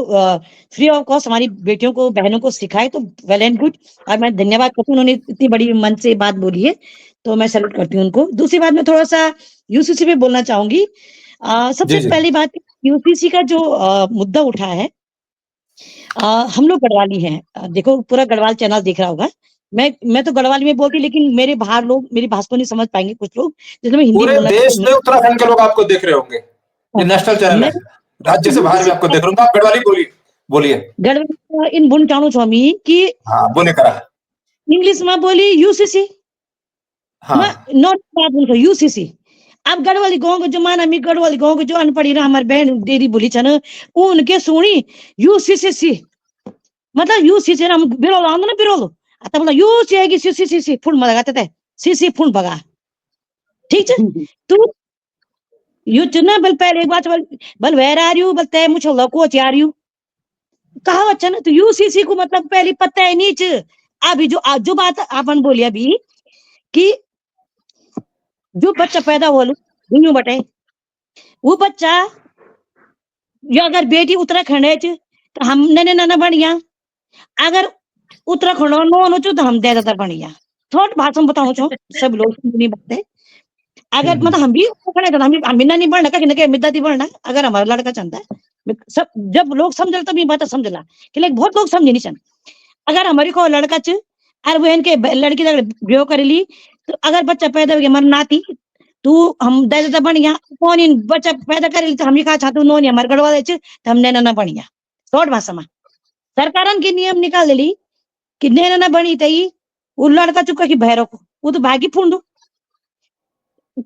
Speaker 5: फ्री ऑफ कॉस्ट हमारी बेटियों को, बहनों को सिखाए, तो वेल एंड गुड। और मैं धन्यवाद करती हूँ, उन्होंने इतनी बड़ी मन से बात बोली है, तो मैं सैल्यूट करती हूँ उनको। दूसरी बात, मैं थोड़ा सा यूसीसी पे बोलना चाहूंगी। सबसे पहली बात, यूसीसी का जो मुद्दा उठा है, हम लोग गढ़वाली हैं, देखो पूरा गढ़वाल चैनल देख रहा होगा। मैं तो गढ़वाली में बोलती, लेकिन मेरे बाहर लोग मेरी भाषा को नहीं समझ पाएंगे, कुछ लोग, जिसमें मैं हिंदी
Speaker 1: पूरे देश में उत्तराखंड के लोग आपको देख रहे होंगे, ये नेशनल चैनल है, राज्य से बाहर भी आपको देख रहे होंगे। आप गढ़वाली बोलिए।
Speaker 5: गढ़वाली इन बुन चाणु स्वामी की
Speaker 1: बोले करा
Speaker 5: इंग्लिश में बोली यूसीसी, नॉट यूसीसी। अब गढ़वाली गाँव के जमाना में गढ़वाली गाँव के जो अनपढ़ी ना हमारी बहन दीदी बोली छन उनके सुनी यूसीसीसी मतलब यूसीसी हम बिरोल आंदो ना बिरोल आता बोला यूसीसी सीसीसी फुल में लगाते थे सीसी फुल बगा ठीक है तू यू चुना बल पहले एक बात बल वेर आर यू बल तय मुझे लको चार यू कहा अच्छा ना तो यूसीसी को मतलब पहले पता है नीच अभी जो बात आपन बोली अभी कि जो बच्चा पैदा हुआ दुनिया बटे वो बच्चा जो अगर बेटी उत्तराखंड है तो हम नने बढ़िया अगर उत्तराखंड नो चो तो हम ज्यादातर बढ़िया थोड़ा भाषा में बताऊं छो सब लोग नहीं बात अगर मतलब हम भी हम भी नहीं बढ़ना कहीं मिद्दा दी बढ़ना अगर हमारा लड़का चलता है सब जब लोग समझ तब ये बात समझला कि लाइक बहुत लोग समझे नहीं सन अगर हमारी को लड़का च और बहन के लड़की ब्यो कर ली तो अगर बच्चा पैदा हो गया हमारा नाती तू हम दादा बढ़िया कौन इन बच्चा पैदा करे तो हम ही कहा चाहते नो नहीं हमारे गढ़वा दे तो हम नैना बढ़िया शॉर्ट भाषा में सरकार के नियम निकाल ली कि नैना बनी तई वो लड़का चुका की भैरव को वो तो भागी फूंडू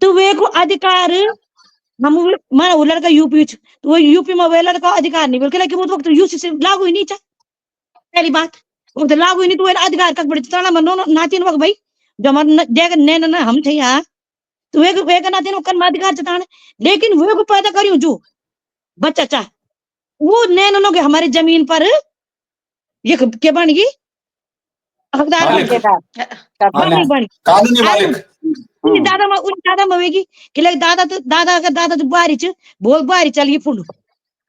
Speaker 5: तो वे को अधिकार हम माना वो लड़का यूपी तो वो यूपी में वे लड़का अधिकार नहीं बोल कि वो तो वक्त यूसी से लागू ही नहीं था पहली बात वो तो लागू ही नहीं तो अधिकार कब बड़ी तना मनो नातिन वक्त भाई जो हमारे जगह नैना हम थे यहाँ तो वे का नातिन कर अधिकार चताने लेकिन वे को पैदा करियो जो बच्चा चाह वो नैनो के हमारी जमीन पर ये क्या बन गई हकदार
Speaker 1: कानूनी मालिक
Speaker 5: दादा मवेगी कि लाइक दादा अगर दादा तो बारी च बोल बारी चलिए फुंडू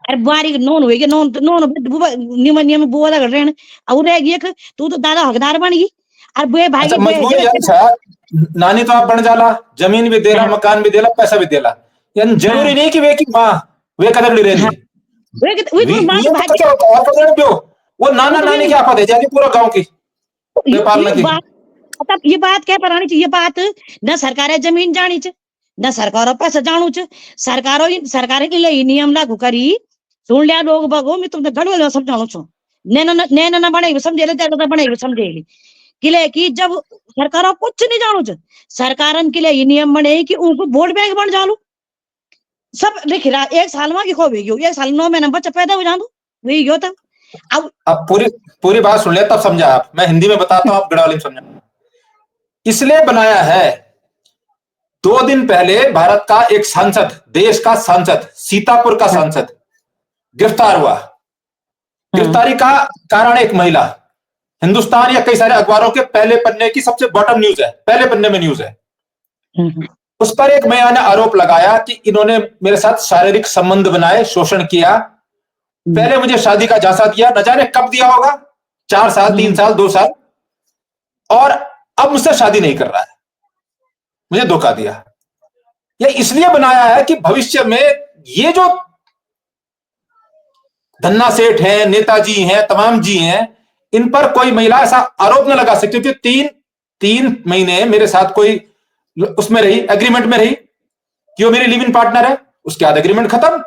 Speaker 5: अरे बारी नोन होएगी नोन नियम नियम बुआ लग रहे हैं और रह गई तू तो दादा हकदार बन गई और बे भाई
Speaker 1: अच्छा मजबूरी है नानी तो आप बन जाला जमीन भी देला मकान भी देला पैसा भी देला यानी जरूरी नहीं कि वे की मां वे कदम ले रही वो नाना नानी की आपा दे जाती पूरा गांव की
Speaker 5: ये बात क्या परानी चाहिए बात न सरकार जमीन जानी च न सरकार पैसा जानू च सरकार के लिए नियम लागू करी सुन लिया लोग बगो मैं तुमने गड़बड़ समझाणु छो नैना बने समझे ले बने समझे किले की जब सरकार कुछ नहीं जानू च सरकार के लिए ये नियम बने कि उनको वोट बैंक बन जालू सब लिख रहा एक साल में खो भी एक साल 9 महीने बच्चा पैदा हो जाऊं वही यो तब
Speaker 1: अब पूरी बात सुन लिया तब समझा आप मैं हिंदी में बताता हूँ आप गढ़वाली में समझा इसलिए बनाया है 2 दिन पहले भारत का एक सांसद देश का सांसद सीतापुर का सांसद गिरफ्तार हुआ गिरफ्तारी का कारण एक महिला हिंदुस्तान या कई सारे अखबारों के पहले पन्ने की सबसे बॉटम न्यूज है पहले पन्ने में न्यूज है उस पर एक महिला ने आरोप लगाया कि इन्होंने मेरे साथ शारीरिक संबंध बनाए शोषण किया पहले मुझे शादी का झांसा दिया न जाने कब दिया होगा 4 साल 3 साल 2 साल और अब मुझसे शादी नहीं कर रहा है मुझे धोखा दिया यह इसलिए बनाया है कि भविष्य में ये जो धन्ना सेठ हैं नेताजी हैं तमाम जी हैं इन पर कोई महिला ऐसा आरोप न लगा सकती क्योंकि 3 महीने मेरे साथ कोई उसमें रही एग्रीमेंट में रही कि वो मेरी लिव इन पार्टनर है उसके बाद एग्रीमेंट खत्म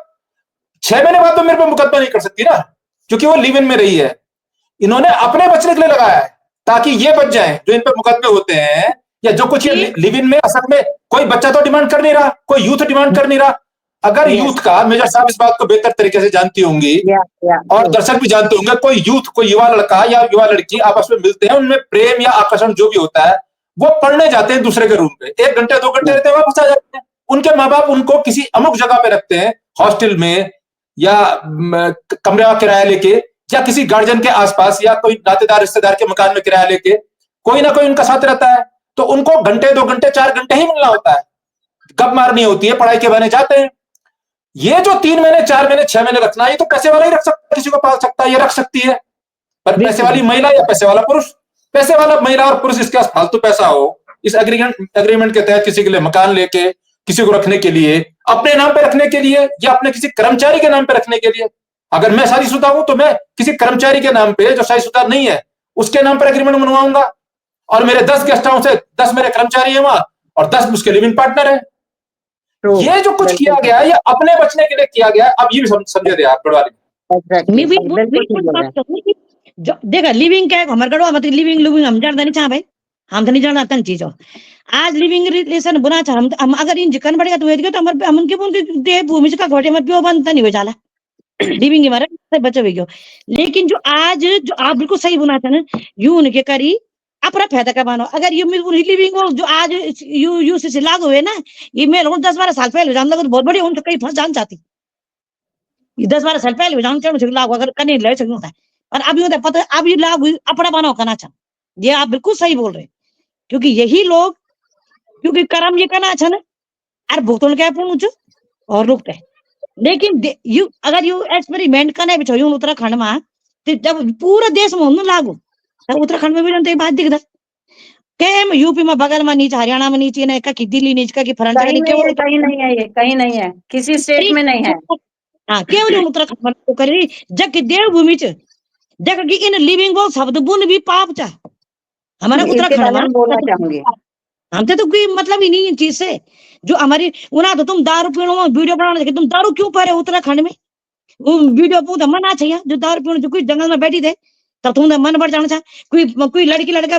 Speaker 1: 6 महीने बाद तो मेरे पे मुकदमा नहीं कर सकती ना क्योंकि वो लिव इन में रही है इन्होंने अपने बचने के लिए लगाया है ताकि ये बच जाए जो इन पे मुकदमे होते हैं या जो कुछ ये लिव इन में असल में कोई बच्चा तो डिमांड कर नहीं रहा कोई यूथ डिमांड कर नहीं रहा अगर यूथ का मेजर साहब इस बात को बेहतर तरीके से जानती होंगी और दर्शक भी जानते होंगे कोई यूथ कोई युवा लड़का या युवा लड़की आपस में मिलते हैं उनमें प्रेम या आकर्षण जो भी होता है वो पढ़ने जाते हैं दूसरे के रूम पे 1 घंटे 2 घंटे रहते हैं वापस आ जाते हैं उनके माँ बाप उनको किसी अमुक जगह पे रखते हैं हॉस्टल में या कमरे का किराया लेके या किसी गार्जियन के आसपास या कोई नातेदार रिश्तेदार के मकान में किराया लेके कोई ना कोई उनका साथ रहता है तो उनको घंटे 2 घंटे 4 घंटे ही मिलना होता है गप मारनी होती है पढ़ाई के बहाने जाते हैं ये जो 3 महीने 4 महीने 6 महीने रखना ये तो पैसे वाला ही रख सकता है किसी को पाल सकता है ये रख सकती है पर पैसे वाली महिला या पैसे वाला पुरुष पैसे वाला महिला और पुरुष इसके पास फालतू पैसा हो इस एग्रीमेंट के तहत किसी के लिए मकान लेके किसी को रखने के लिए अपने नाम पे रखने के लिए या अपने किसी कर्मचारी के नाम पे रखने के लिए अगर मैं शादीशुदा हूं तो मैं किसी कर्मचारी के नाम पे जो शादीशुदा नहीं है उसके नाम पर एग्रीमेंट बनवाऊंगा और मेरे 10 गेस्ट हाउस है 10 मेरे कर्मचारी है वहां और 10 उसके लिविंग पार्टनर है ये जो कुछ किया गया है ये अपने बचने के लिए किया गया अब ये भी समझे थे आप गढ़वाली
Speaker 5: देखा लिविंग क्या है हमारे गढ़वा मतलब लिविंग हम जानते नहीं चाह भाई हम तो नहीं जाना तन चीजों आज लिविंग रिलेशन बुना था हम अगर इन जिकन बढ़ेगा तो वेदिका तो हम उनके उनके देह भूमि का घोटे मत पियो बंद नहीं हो जाला लिविंग हमारा से बचे हुए लेकिन जो आज जो आप बिल्कुल सही बुना था ना यू उनके करी अपना फायदा का मानो अगर यू लिविंग जो आज यू से लागू हुए ना ये मैं लोग 10-12 साल पहले जान लगा तो बहुत बड़ी उनसे कहीं फंस जान चाहती 10-12 साल पहले जान चढ़ लागू अगर कहीं ले सकता है और अभी होता पता अभी लागू अपना बनाओ करना चाह ये आप बिल्कुल सही बोल रहे हैं क्योंकि यही लोग क्योंकि कर्म ये करना अच्छा ना और भुगतान क्या पूछ और रुकते लेकिन यू अगर यू एक्सपेरिमेंट करना भी चाहिए उत्तराखंड में तो जब पूरे देश में होने लागू तब उत्तराखंड में भी जनता बात दिखता के यूपी में बगल में नीचे हरियाणा में नीचे ना की दिल्ली नीचे का की फ्रंट
Speaker 6: कहीं नहीं है ये कहीं नहीं है किसी स्टेट में नहीं है
Speaker 5: हाँ केवल उत्तराखंड में करी जग की देवभूमि च जग की इन लिविंग वो शब्द बुन भी पाप चा हमारा उत्तराखंड में
Speaker 6: बोलना चाहूंगी
Speaker 5: हमसे तो कोई मतलब ही नहीं है चीज से जो हमारी उना तो तुम दारू पीनो वीडियो बनाने के तुम दारू क्यों पा रहे हो उत्तराखंड में वो वीडियो पूरा मना चाहिए जो दारू पीनो जो कोई जंगल में बैठी थे तब तुम मन बढ़ जाना चाह कोई लड़की लड़का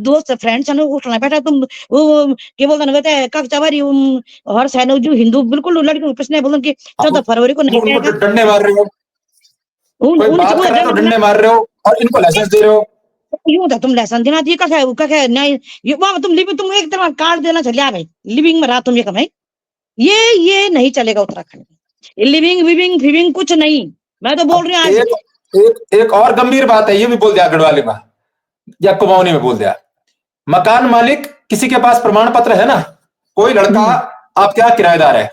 Speaker 5: दोस्त फ्रेंड सन उठना बैठा तुम वो क्या बोलते ना कक चवारी और सैनो जो हिंदू बिल्कुल लड़की प्रश्न बोलन कि 14 फरवरी को नहीं
Speaker 1: डंडे मार रहे हो कोई बात कर रहा है तो डंडे मार रहे हो और इनको लाइसेंस दे रहे हो
Speaker 5: यूं था तुम लेसन देना ये कहे नहीं ये वहां तुम लिविंग तुम एक तरह कार्ड देना चलिए भाई लिविंग में रहा तुम ये कमाई ये नहीं चलेगा उत्तराखंड में लिविंग विविंग फिविंग कुछ नहीं मैं तो बोल रही हूँ
Speaker 1: एक और गंभीर बात है ये भी बोल दिया गढ़वाली में या कुमाऊनी में बोल दिया मकान मालिक किसी के पास प्रमाण पत्र है ना कोई लड़का आपके यहाँ किराएदार है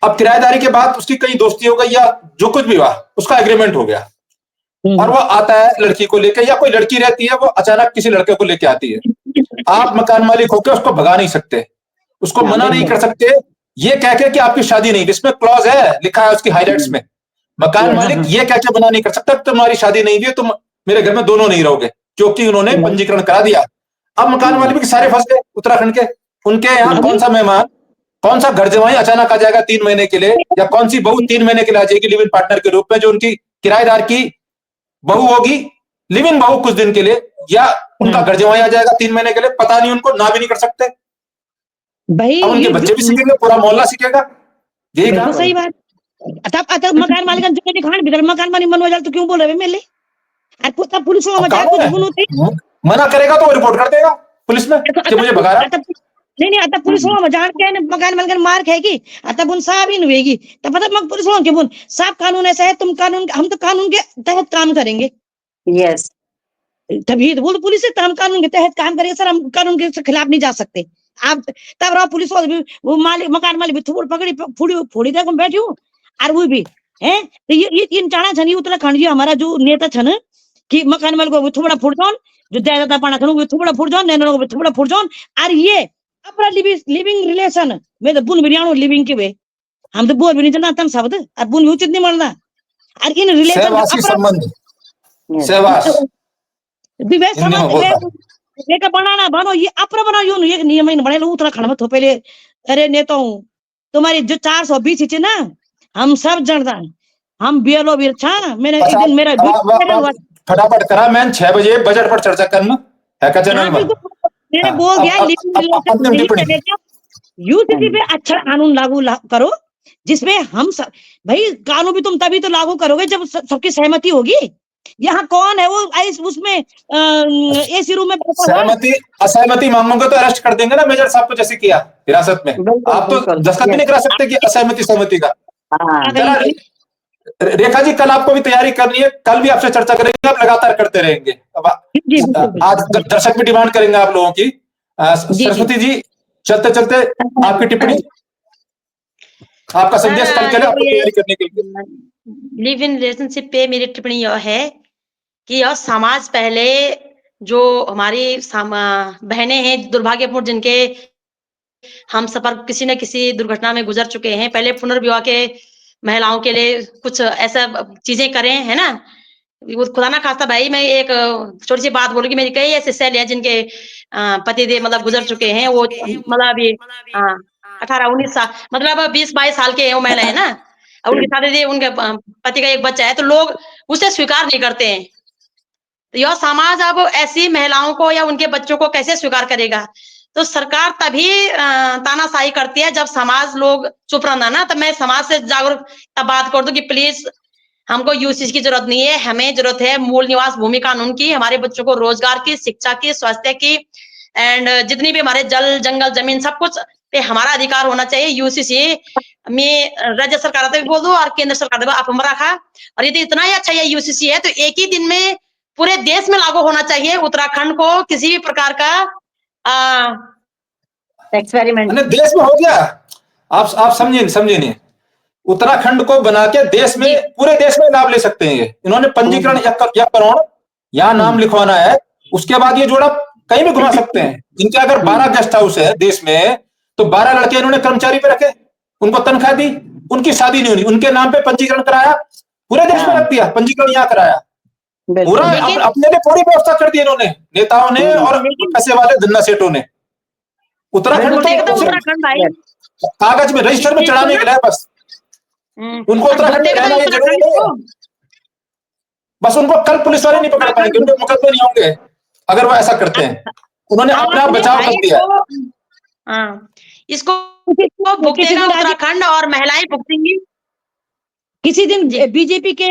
Speaker 1: अब किराएदारी के बाद उसकी कहीं दोस्ती हो गई या जो कुछ भी हुआ उसका एग्रीमेंट हो गया और वो आता है लड़की को लेकर या कोई लड़की रहती है वो अचानक किसी लड़के को लेके आती है आप मकान मालिक होकर उसको भगा नहीं सकते उसको मना नहीं कर सकते ये कह के कि आपकी शादी नहीं इसमें क्लॉज है लिखा है उसकी हाइलाइट्स में मकान मालिक ये कह के मना नहीं कर सकता तुम्हारी शादी नहीं हुई तुम मेरे घर में दोनों नहीं रहोगे क्योंकि उन्होंने पंजीकरण करा दिया अब मकान मालिक भी सारे फंस गए उत्तराखंड के उनके यहाँ कौन सा मेहमान कौन सा घर जमाई अचानक आ जाएगा 3 महीने के लिए या कौन सी बहू 3 महीने के लिए आ जाएगी लिव इन पार्टनर के रूप में जो उनकी किराएदार की बहू होगी लिव इन बहू कुछ दिन के लिए या उनका घर जमाई आ जाएगा 3 महीने के लिए पता नहीं उनको ना भी नहीं कर सकते
Speaker 5: भाई
Speaker 1: उनके बच्चे भी सीखेंगे पूरा मोहल्ला सीखेगा यही काम
Speaker 5: सही बात अब मकान मालिक मकान मालिक मनवा जाए तो क्यों बोल रहे मेले पुलिस
Speaker 1: मना करेगा तो रिपोर्ट कर देगा पुलिस में कि मुझे भगा रहा
Speaker 5: नहीं आता पुलिस वालों जान के मकान मालिक मार खाएगी तब उन साहब ही हुएगी तब पता मग पुलिस वालों के बुन साहब कानून ऐसा है तुम कानून हम तो कानून के तहत काम करेंगे
Speaker 6: यस
Speaker 5: तभी वो तो पुलिस है हम कानून के तहत काम करेंगे सर हम कानून के खिलाफ नहीं जा सकते आप तब रहो पुलिस वाले वो मालिक मकान मालिक भी थोड़ी पकड़ी फोड़ी तक बैठी हूँ और वो भी है तो ये इन चाणा छनी उत्तराखंड जी हमारा जो नेता छन कि मकान मालिक को थोड़ा फुट जाओ जो ज्यादा पाना खनू थोड़ा फुट जाओ नैनो को थोड़ा फुट जाओ और ये अपना लिविंग रिलेशन में तो बुन बिरियानो लिविंग के वे हम तो बोल भी नहीं जानना तम शब्द और बुन भी उचित नहीं मानना और इन रिलेशन
Speaker 1: संबंध सहवास
Speaker 5: विवेक समाज लेकर बनाना बनो ये अपना बना यूं एक नियम ही बने उत्तराखंड में तो पहले अरे नेताओं तुम्हारी जो 420 है ना हम सब जानता हम बीएलओ भी अच्छा मैंने एक दिन मेरा
Speaker 1: फटाफट करा मैं 6 बजे बजट पर चर्चा करना है का चैनल में
Speaker 5: मैंने बोल दिया यूसीसी पे अच्छा कानून लागू करो जिसमें हम सब भाई कानून भी तुम तभी तो लागू करोगे जब सबकी सहमति होगी यहाँ कौन है वो उसमें एसी रूम में
Speaker 1: सहमति असहमति मांगोगे तो अरेस्ट कर देंगे ना मेजर साहब को जैसे किया हिरासत में आप तो दस्तखत भी नहीं करा सकते कि असहमति सहमति का रेखा जी कल आपको भी तैयारी करनी है कल भी आपसे चर्चा करेंगे आप लगातार करते रहेंगे आज दर्शक भी डिमांड करेंगे आप लोगों की सरस्वती जी चलते चलते आपकी टिप्पणी आपका संदेश कल के लिए आपको तैयारी करने के लिए
Speaker 3: लिव इन रिलेशनशिप पे मेरी टिप्पणी यह है कि यह समाज पहले जो हमारी बहनें हैं दुर्भाग्यपूर्ण जिनके हम सफर किसी न किसी दुर्घटना में गुजर चुके हैं पहले पुनर्विवाह के महिलाओं के लिए कुछ ऐसा चीजें करें है ना खुदा ना खास्ता भाई मैं एक छोटी सी बात बोलूंगी मेरी कई ऐसे सैल है जिनके पति देव मतलब गुजर चुके हैं वो मतलब अभी 18-19 साल मतलब 20-22 साल के वो महिला है ना और उनके साथ उनके पति का एक बच्चा है तो लोग उसे स्वीकार नहीं करते हैं तो यह समाज अब ऐसी महिलाओं को या उनके बच्चों को कैसे स्वीकार करेगा? तो सरकार तभी तानाशाही करती है जब समाज लोग चुप रहना ना, तो मैं समाज से जागरूक तब बात कर दूं कि प्लीज हमको यूसीसी की जरूरत नहीं है, हमें जरूरत है मूल निवास भूमि कानून की, हमारे बच्चों को रोजगार की, शिक्षा की, स्वास्थ्य की, एंड जितनी भी हमारे जल जंगल जमीन सब कुछ पे हमारा अधिकार होना चाहिए। यूसीसी में राज्य सरकार भी बोल दो और केंद्र सरकार आप हम रखा, और यदि इतना ही अच्छा ये यूसीसी है तो एक ही दिन में पूरे देश में लागू होना चाहिए। उत्तराखंड को किसी भी प्रकार का
Speaker 6: एक्सपेरिमेंट
Speaker 1: देश में हो गया। आप समझिए नहीं, उत्तराखंड को बना के देश में, पूरे देश में लाभ ले सकते हैं। इन्होंने पंजीकरण या करोड़ यहाँ नाम लिखवाना है, उसके बाद ये जोड़ा कहीं भी घुमा सकते हैं। जिनके अगर 12 गेस्ट हाउस है देश में, तो 12 लड़के इन्होंने कर्मचारी पे रखे, उनको तनख्वाह दी, उनकी शादी नहीं हुई, उनके नाम पे पंजीकरण कराया, पूरे देश में रख दिया, पंजीकरण यहाँ कराया, पूरा अपने लिए पूरी व्यवस्था कर दी इन्होंने, नेताओं ने और पैसे वाले धन्ना सेठों ने। उत्तराखंड
Speaker 3: भाई
Speaker 1: कागज में रजिस्टर में चढ़ाने के लिए बस उनको उत्तराखंड में रहना ये जरूरी नहीं है। बस उनको कल पुलिस वाले नहीं पकड़ पाएंगे, उनके मुकदमे नहीं होंगे अगर वो ऐसा करते हैं। उन्होंने अपने आप बचाव कर दिया।
Speaker 3: इसको भुगतेगा उत्तराखंड और महिलाएं भुगतेंगी।
Speaker 5: किसी दिन बीजेपी के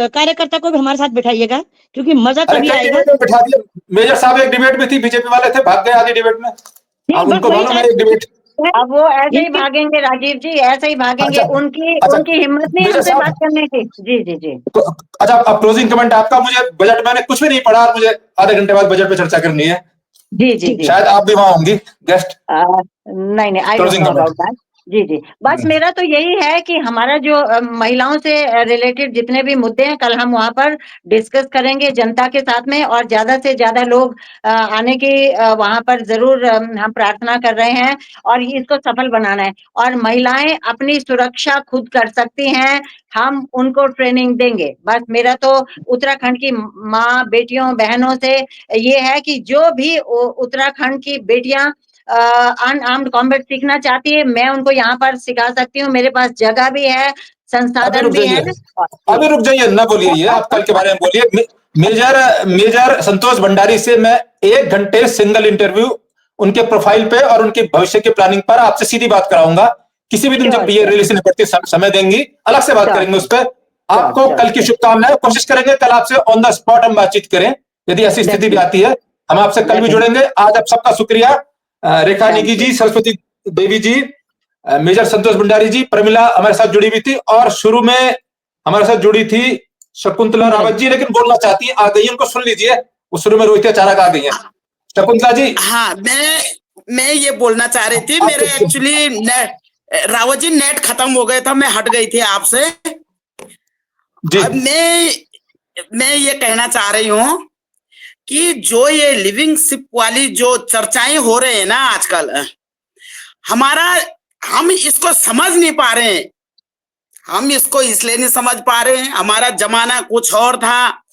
Speaker 5: कार्यकर्ता को भी हमारे साथ बिठाइएगा, क्योंकि मजा तभी आएगा।
Speaker 1: बिठा दिया, मेजर साहब एक डिबेट में थी, बीजेपी वाले थे, भाग गए आधी डिबेट में। अब उनको मालूम है एक डिबेट,
Speaker 6: अब वो ऐसे ही भागेंगे राजीव जी, ऐसे ही भागेंगे। उनकी हिम्मत नहीं हमसे बात करने की। जी जी जी।
Speaker 1: तो अच्छा, अब क्लोजिंग कमेंट आपका। मुझे बजट मैंने कुछ भी नहीं पढ़ा, मुझे आधे घंटे बाद बजट पे चर्चा करनी है।
Speaker 6: जी जी जी।
Speaker 1: शायद आप भी वहां होंगी गेस्ट।
Speaker 6: नहीं I don't know about that. जी जी, बस मेरा तो यही है कि हमारा जो महिलाओं से रिलेटेड जितने भी मुद्दे हैं, कल हम वहाँ पर डिस्कस करेंगे जनता के साथ में, और ज्यादा से ज्यादा लोग आने की वहाँ पर जरूर हम प्रार्थना कर रहे हैं, और इसको सफल बनाना है। और महिलाएं अपनी सुरक्षा खुद कर सकती हैं, हम उनको ट्रेनिंग देंगे। बस मेरा तो उत्तराखंड की माँ बेटियों बहनों से ये है कि जो भी उत्तराखंड की बेटियां अनआर्म्ड कॉम्बैट सीखना चाहती है, मैं उनको यहाँ पर सिखा सकती हूँ। मेरे पास जगह भी है, संसाधन भी है।
Speaker 1: अभी रुक जाइए, ना बोलिए ये, आप कल के बारे में बोलिए। मेजर संतोष भंडारी से मैं 1 घंटे सिंगल इंटरव्यू उनके प्रोफाइल पे और उनके भविष्य की प्लानिंग पर आपसे सीधी बात कराऊंगा। किसी भी दिन जब ये रिलीज निपटती समय देंगी, अलग से बात करेंगे उस पर। आपको कल की शुभकामनाएं। कोशिश करेंगे कल आपसे ऑन द स्पॉट हम बातचीत करें, यदि ऐसी स्थिति भी आती है। हम आपसे कल भी जुड़ेंगे। आज आप सबका शुक्रिया। रेखा नेगी जी, सरस्वती देवी जी, मेजर संतोष भंडारी जी, प्रमिला हमारे साथ जुड़ी हुई थी, और शुरू में हमारे साथ जुड़ी थी शकुंतला रावत जी, लेकिन बोलना चाहती है, आ गई, उनको सुन लीजिए। वो शुरू में रोहित अचानक आ गई है। शकुंतला जी।
Speaker 2: हाँ, मैं ये बोलना चाह रही थी। मेरे एक्चुअली रावत जी नेट खत्म हो गया था, मैं हट गई थी आपसे। अब मैं ये कहना चाह रही हूँ कि जो ये लिविंग शिप वाली जो चर्चाएं हो रहे हैं ना आजकल, हम इसको समझ नहीं पा रहे हैं। हम इसको इसलिए नहीं समझ पा रहे हैं, हमारा जमाना कुछ और था।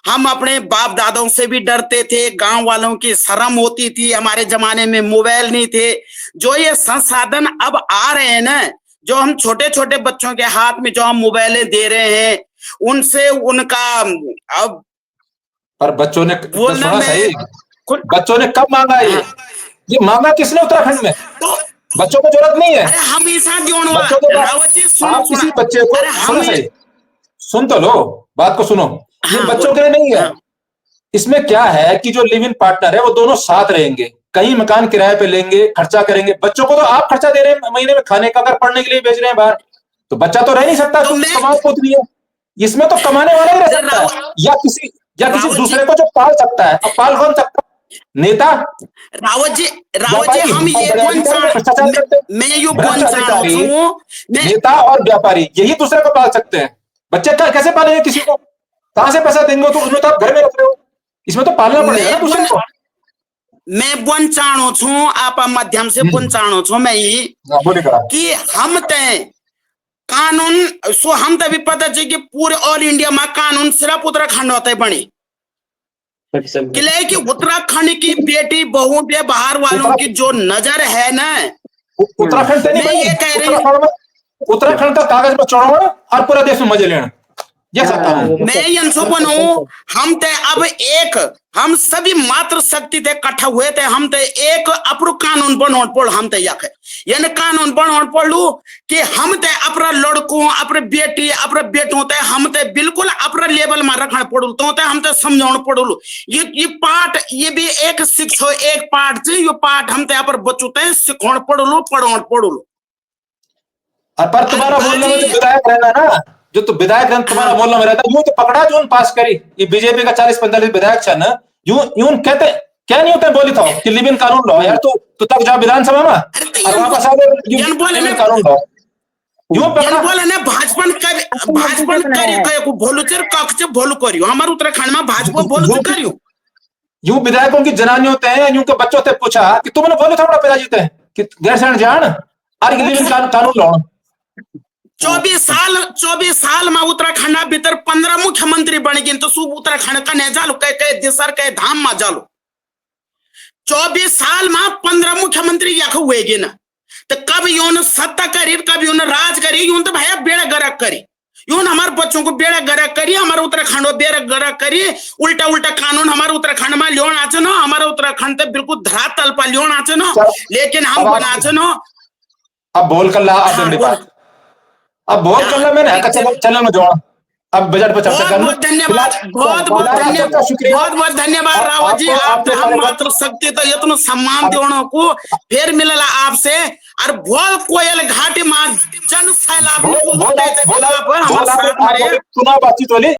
Speaker 2: हम अपने बाप दादों से भी डरते थे, गांव वालों की शर्म होती थी। हमारे जमाने में मोबाइल नहीं थे। जो ये संसाधन अब आ रहे हैं ना, जो हम छोटे छोटे बच्चों के हाथ में जो हम मोबाइलें दे रहे हैं, उनसे उनका अब
Speaker 1: पर बच्चों ने सुना सही, बच्चों ने कब मांगा ये मांगा किसने उत्तराखंड में? तो बच्चों को जरूरत नहीं है।
Speaker 2: अरे हमेशा
Speaker 1: आप किसी बच्चे को सुनो सही, सुन तो लो, बात को सुनो। ये बच्चों के लिए नहीं है। इसमें क्या है कि जो लिव इन पार्टनर है वो दोनों साथ रहेंगे, कहीं मकान किराए पे लेंगे, खर्चा करेंगे। बच्चों को तो आप खर्चा दे रहे हैं महीने में खाने का, अगर पढ़ने के लिए भेज रहे हैं बाहर, तो बच्चा तो रह नहीं सकता, कमाओ पुतली है। इसमें तो कमाने वाला ही रह सकता है, या किसी दूसरे को जो पाल सकता है। अब पाल कौन सकता है? नेता।
Speaker 2: रावत जी हम ये
Speaker 1: नेता और व्यापारी यही दूसरे को पाल सकते हैं। बच्चे कैसे पालेंगे किसी को? कहां से पैसा देंगे? तो उसमें तो आप घर में रख रहे हो, इसमें तो पालना पड़ेगा ना दूसरे को।
Speaker 2: मैं बन चाणो छू, आप माध्यम से बन चाणो छू मैं ही कि हम तय कानून सो हम तभी पता चाहिए कि पूरे ऑल इंडिया में कानून सिर्फ उत्तराखंड होता है बनी कि उत्तराखंड की बेटी बहुओं पे बाहर वालों की जो नजर है ना,
Speaker 1: उत्तराखंड से नहीं, ये कह रही हूं उत्तराखंड का कागज में चढ़ाओ और पूरा देश में मजे लेना। ये सकता हूँ।
Speaker 2: मैं यंसो बनो हम ते अब एक हम सभी मात्र शक्ति ते इकट्ठा हुए थे हम ते एक अपरो कानून बनोड़ पड़ हम ते याके यानी कानून बनोड़ पड़ू कि हम ते अपना लड़कों अपने बेटी अपने बेटों ते हम ते बिल्कुल अपना लेवल में रखना पड़ू तो ते हम ते समझाउण पड़ू ये पाठ ये भी एक शिक्षो एक पाठ से ये पाठ हम ते अपर बच्चों ते सिखाउण पड़ू पढ़ाउण पड़ू।
Speaker 1: पर तुम्हारा बोलने में जो विधायक रहना ना जो तो विधायक रहना तुम्हारा बोलने में रहता यूं तो पकड़ा जो पास करी ये बीजेपी का 40-45 विधायक छन यूं यूं कहते क्या नहीं होते बोली था कि लिव इन कानून लो यार तू तक जा विधानसभा में और वापस आ गए कानून लो यूं पकड़ा
Speaker 2: बोले ना भाजपन करी कहे को भोलू चर कक्ष भोलू करियो हमारे उत्तराखंड में भाजपा भोलू चर करियो
Speaker 1: यूं विधायकों की जनानियों होते हैं यूं के बच्चों से पूछा कि तुमने बोले था बड़ा पिताजी थे कि गैरसैंण जान और लिव इन कानून लो
Speaker 2: 24 साल में उत्तराखंड भीतर 15 मुख्यमंत्री बन गए तो सुब उत्तराखंड का नहीं जालो कह देशर कह धाम में जालो 24 साल में 15 मुख्यमंत्री यख हुए गे ना तो कब यून सत्ता करी कब यून राज करी यून तो भैया बेड़ा गरक करी यून हमारे बच्चों को बेड़ा गरक करी हमारे उत्तराखंड में बेड़ा गरक करी उल्टा उल्टा कानून हमारे उत्तराखंड में लियोन आचे ना हमारे उत्तराखंड तो बिल्कुल धरातल पर लियोन आचे ना लेकिन हम बनाचे ना
Speaker 1: अब बोल कर ला अब बहुत चलना मैंने चैनल में जोड़ा अब बजट पर चर्चा करना
Speaker 2: बहुत धन्यवाद रावत जी आप हम मात्र शक्ति तो इतना सम्मान देने को फिर मिलला आपसे और बहुत कोयल घाटी में जन सैलाब
Speaker 1: चुनाव बातचीत वाली